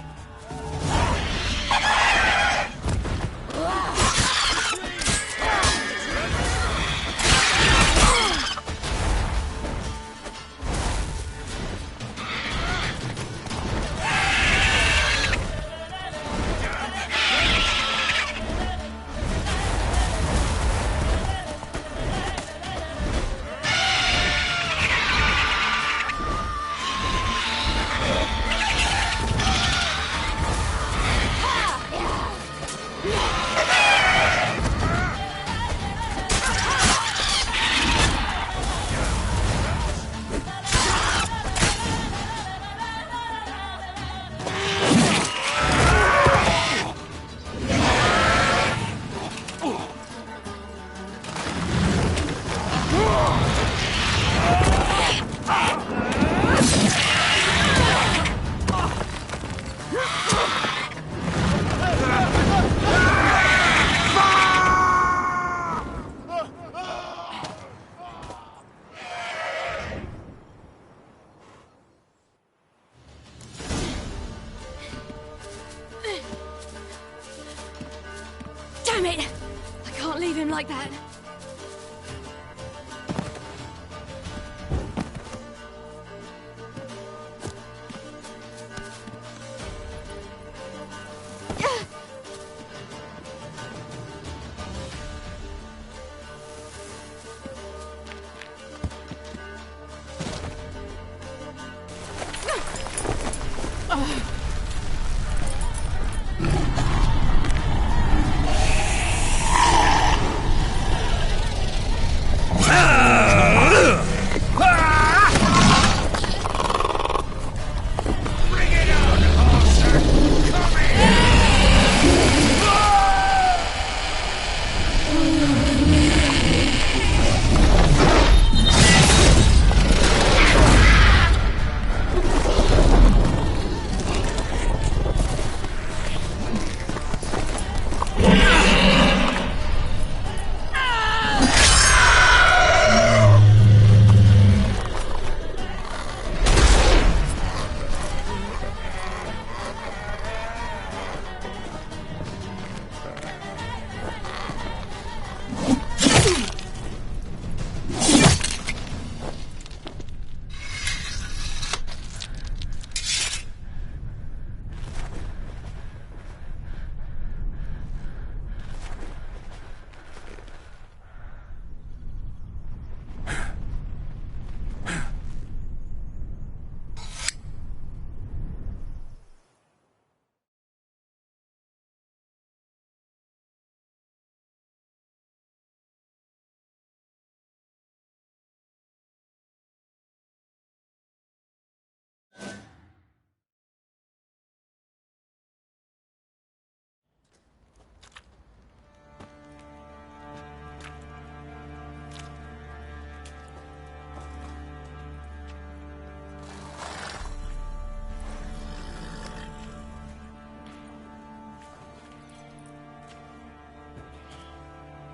N: like that.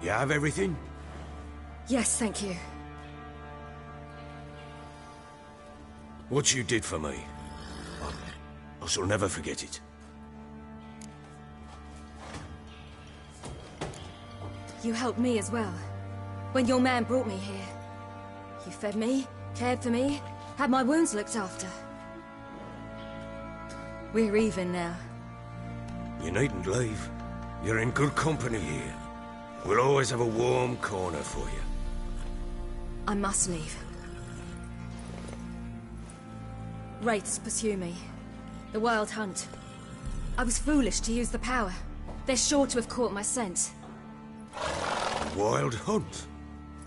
G: You have everything?
N: Yes, thank you.
G: What you did for me, I shall never forget it.
N: You helped me as well. When your man brought me here. You fed me, cared for me, had my wounds looked after. We're even now.
G: You needn't leave. You're in good company here. We'll always have a warm corner for you.
N: I must leave. Wraiths pursue me. The Wild Hunt. I was foolish to use the power. They're sure to have caught my scent.
G: Wild Hunt?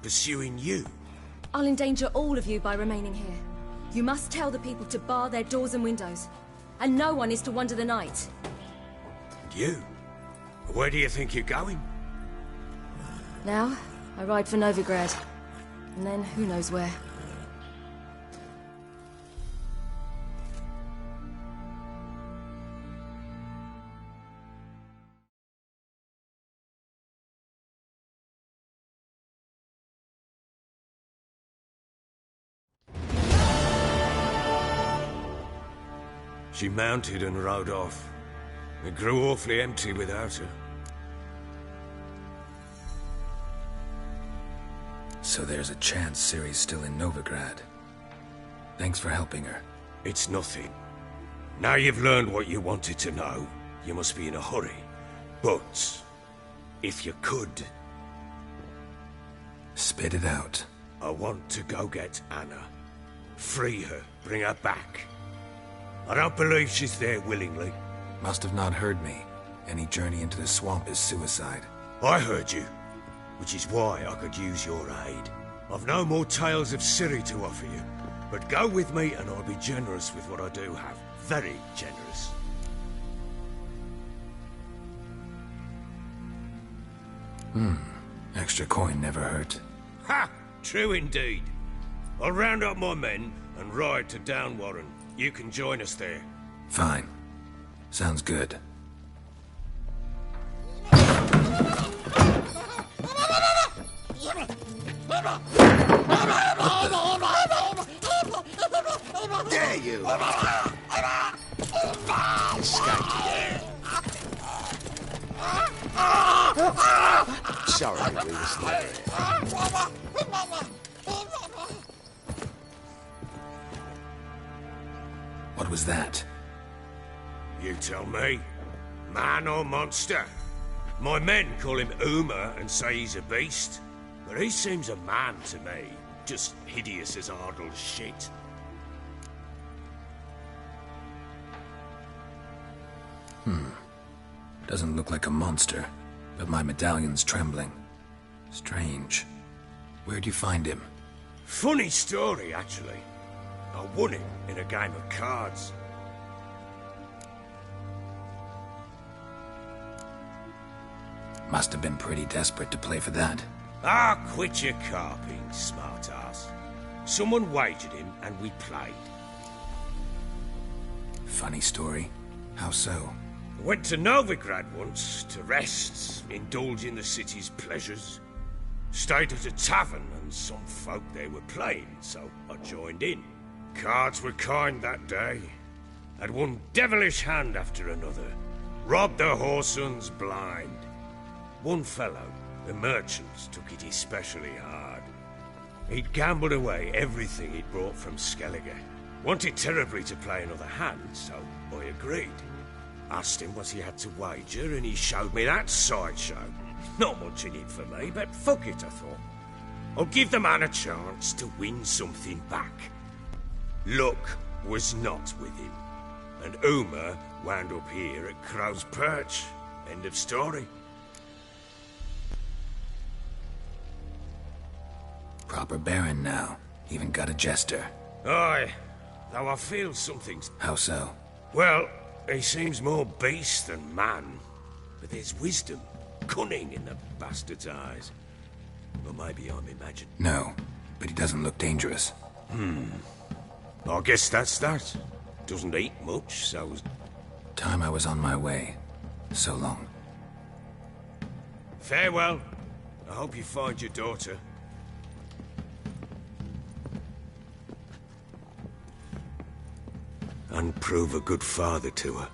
G: Pursuing you?
N: I'll endanger all of you by remaining here. You must tell the people to bar their doors and windows. And no one is to wander the night.
G: You? Where do you think you're going?
N: Now, I ride for Novigrad. And then, who knows where.
G: She mounted and rode off. It grew awfully empty without her.
B: So there's a chance Ciri's still in Novigrad. Thanks for helping her.
G: It's nothing. Now you've learned what you wanted to know, you must be in a hurry. But, if you could...
B: Spit it out.
G: I want to go get Anna. Free her, bring her back. I don't believe she's there willingly.
B: Must have not heard me. Any journey into the swamp is suicide.
G: I heard you, which is why I could use your aid. I've no more tales of Ciri to offer you, but go with me and I'll be generous with what I do have. Very generous.
B: Extra coin never hurt.
G: Ha! True indeed. I'll round up my men and ride to Downwarren. You can join us there.
B: Fine. Sounds good.
E: Dare you! Escape. Sorry, we
M: this letter here.
B: What was that?
G: You tell me. Man or monster? My men call him Uma and say he's a beast. But he seems a man to me. Just hideous as Ardle's shit.
B: Doesn't look like a monster, but my medallion's trembling. Strange. Where'd you find him?
G: Funny story, actually. I won him in a game of cards.
B: Must have been pretty desperate to play for that.
G: Ah, quit your carping, smartass. Someone wagered him and we played.
B: Funny story. How so?
G: I went to Novigrad once to rest, indulge in the city's pleasures. Stayed at a tavern and some folk there were playing, so I joined in. Cards were kind that day. Had one devilish hand after another. Robbed the whoresun's blind. One fellow, the merchant, took it especially hard. He'd gambled away everything he'd brought from Skellige. Wanted terribly to play another hand, so I agreed. Asked him what he had to wager, and he showed me that sideshow. Not much in it for me, but fuck it, I thought. I'll give the man a chance to win something back. Luck was not with him, and Uma wound up here at Crow's Perch. End of story.
B: Proper baron now. Even got a jester.
G: Aye, though I feel something's...
B: How so?
G: Well, he seems more beast than man. But there's wisdom, cunning in the bastard's eyes. Or maybe I'm imagining.
B: No, but he doesn't look dangerous.
G: I guess that's that. Doesn't eat much, so...
B: Time I was on my way. So long.
G: Farewell. I hope you find your daughter. And prove a good father to her.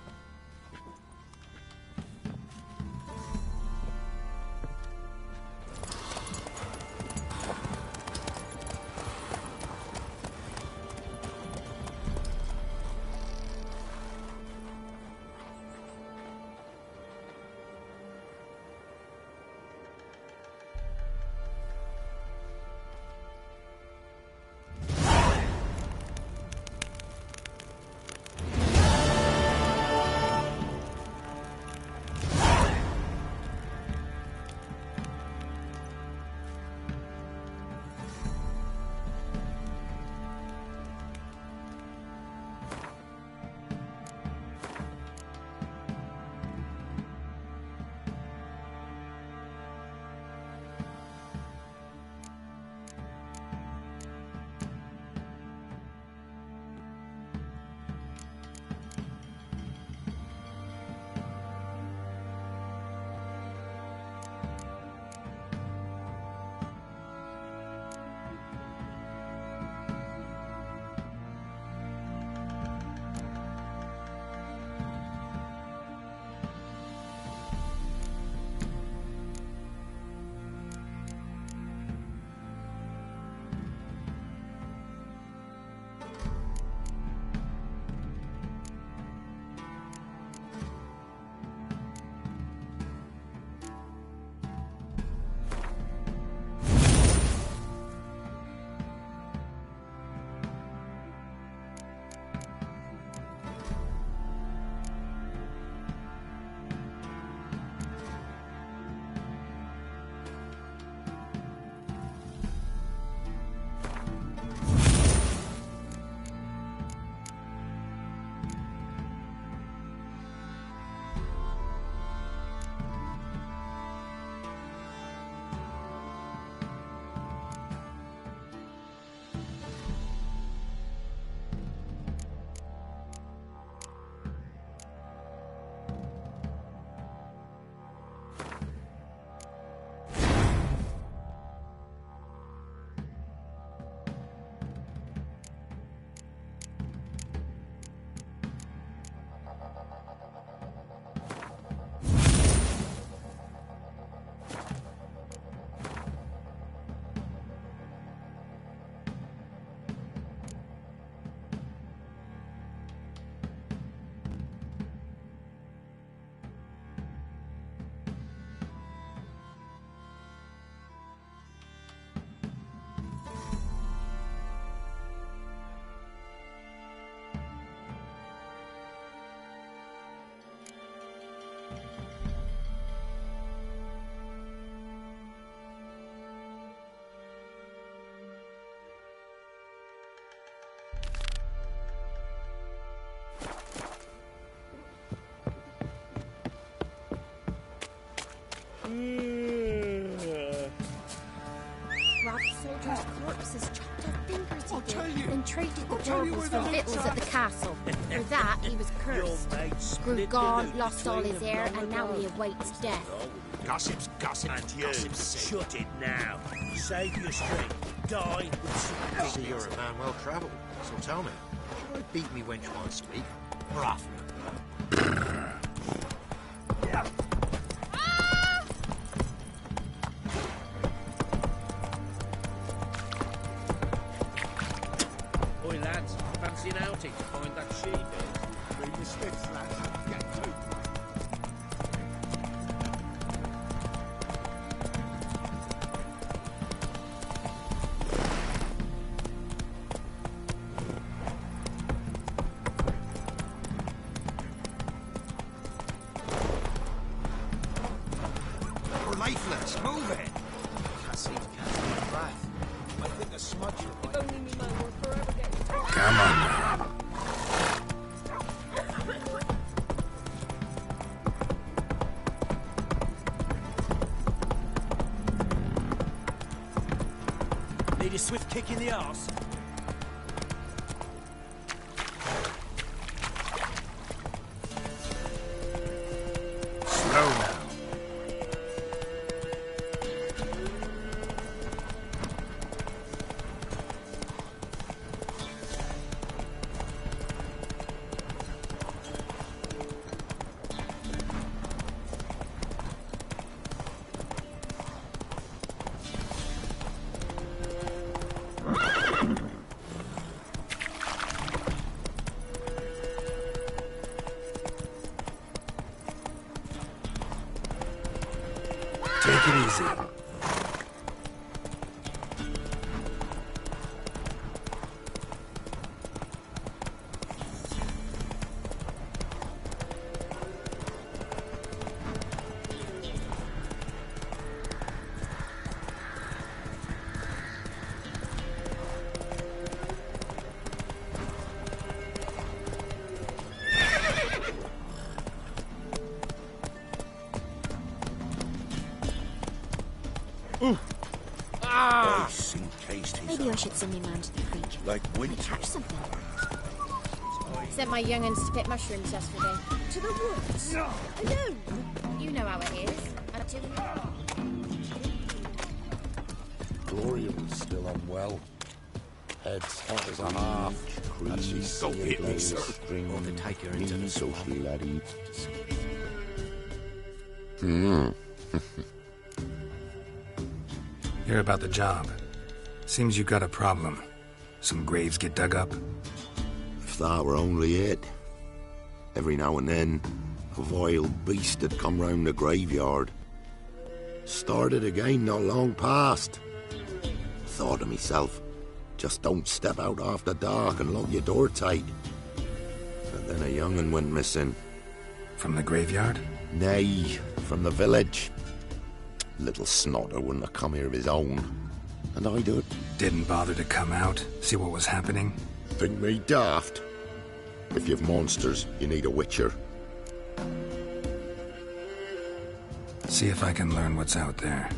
K: chopped off fingers he did, then traded the baubles for victuals at the castle. For that, he was cursed. Grew gaunt, lost all his hair, and now he awaits death.
F: Gossip's gossip.
C: And you,
F: gossip's
C: shut it now. Save your strength. Die with some
M: I see you're a man well travelled, so tell me, should I beat me wench one speak, or off?
O: Oi, lads, fancy an outing to find that sheep?
F: Read the slips, lads. Get to.
J: We're lifeless. Move it. I see the cat's breath. I think a smudge.
O: If only me man were forever getting...
B: Come on now.
H: Need a swift kick in the arse.
B: Slow now. Take it easy.
C: Ice encased his
A: Maybe I should send me man to the creek.
C: like winter.
A: Catch something.
K: Sent my young'uns to pick mushrooms yesterday.
A: To the woods.
K: No.
A: Alone.
K: You know how it is. Until
F: Gloria was still unwell. Head's hot as a half. And she's
I: Don't hit me, sir.
H: Or to take her into the
F: so
H: swamp.
F: laddie.
B: Hear about the job. Seems you got a problem. Some graves get dug up.
P: If that were only it. Every now and then, a vile beast had come round the graveyard. Started again not long past. Thought to myself, just don't step out after dark and lock your door tight. But then a young'un went missing.
B: From the graveyard?
P: Nay, from the village. Little snotter wouldn't have come here of his own. And I did.
B: Didn't bother to come out, see what was happening?
P: Think me daft? If you've monsters, you need a witcher.
B: See if I can learn what's out there.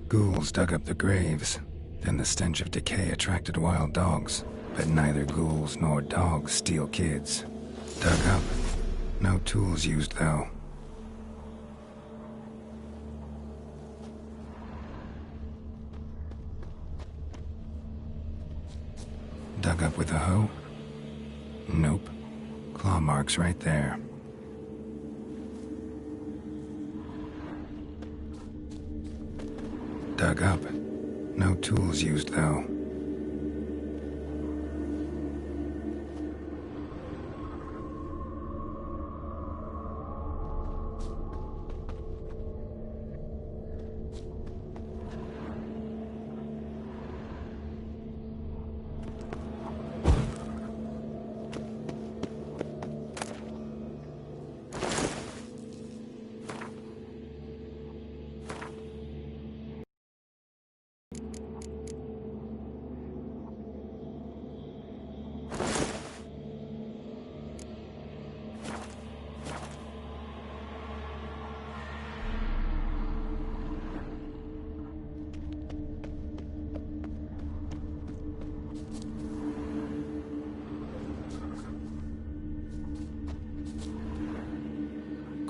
B: Ghouls dug up the graves. Then the stench of decay attracted wild dogs. But neither ghouls nor dogs steal kids. Dug up. No tools used, though. Dug up with a hoe? Nope. Claw marks right there. Dug up. No tools used, though.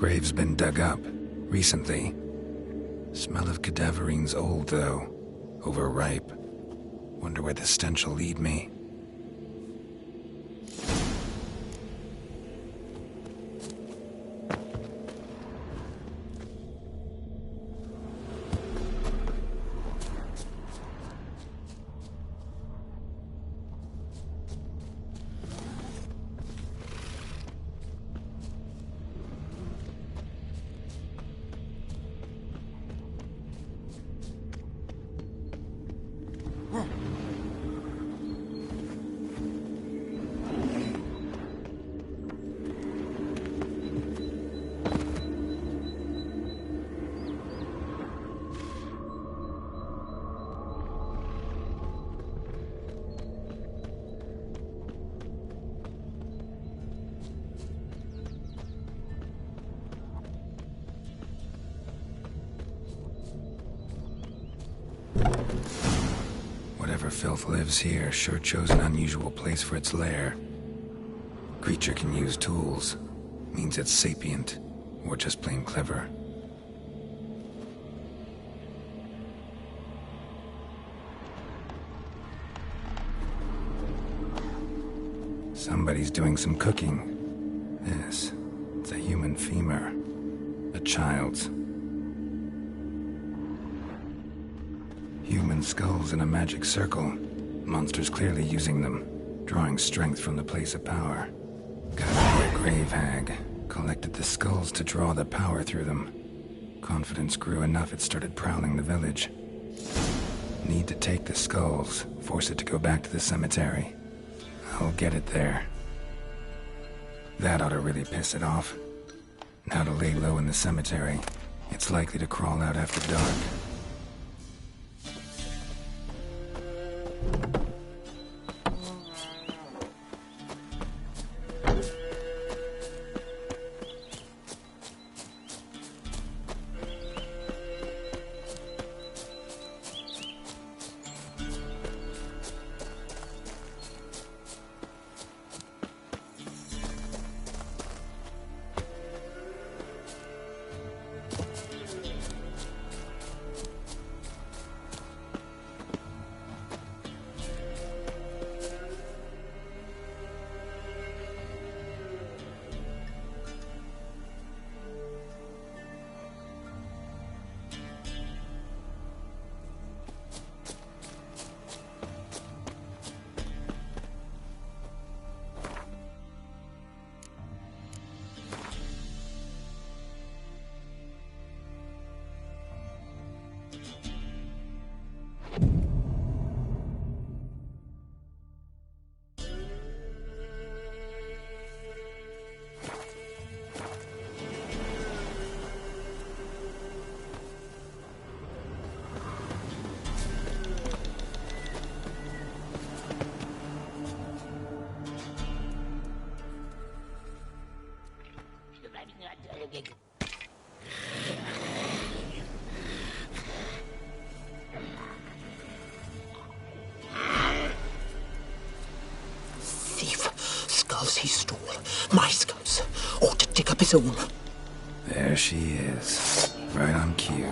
B: grave's been dug up, recently. Smell of cadaverine's old, though. Overripe. Wonder where the stench will lead me. Whatever filth lives here sure chose an unusual place for its lair. Creature can use tools. Means it's sapient, or just plain clever. Somebody's doing some cooking. This, it's a human femur. A child's. Human skulls in a magic circle. Monsters clearly using them, drawing strength from the place of power. Gotta be a grave hag. Collected the skulls to draw the power through them. Confidence grew enough it started prowling the village. Need to take the skulls, force it to go back to the cemetery. I'll get it there. That ought to really piss it off. Now to lay low in the cemetery. It's likely to crawl out after dark.
Q: Skulls he stole. My skulls. Ought to dig up his own.
B: There she is. Right on cue.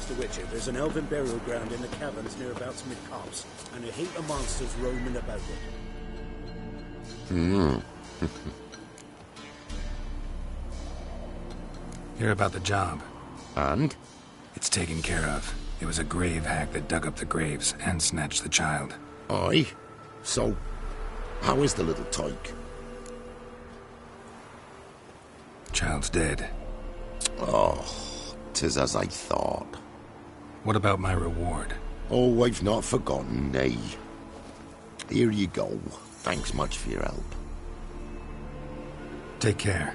C: Master Witcher, there's an elven burial ground in the caverns nearabouts mid copse, and a heap of monsters roaming about it.
B: Hear about the job.
P: And?
B: It's taken care of. It was a grave hack that dug up the graves and snatched the child.
P: Aye? So, how is the little tyke?
B: Child's dead.
P: Oh, 'tis as I thought.
B: What about my reward?
P: Oh, I've not forgotten, nay. Here you go. Thanks much for your help.
B: Take care.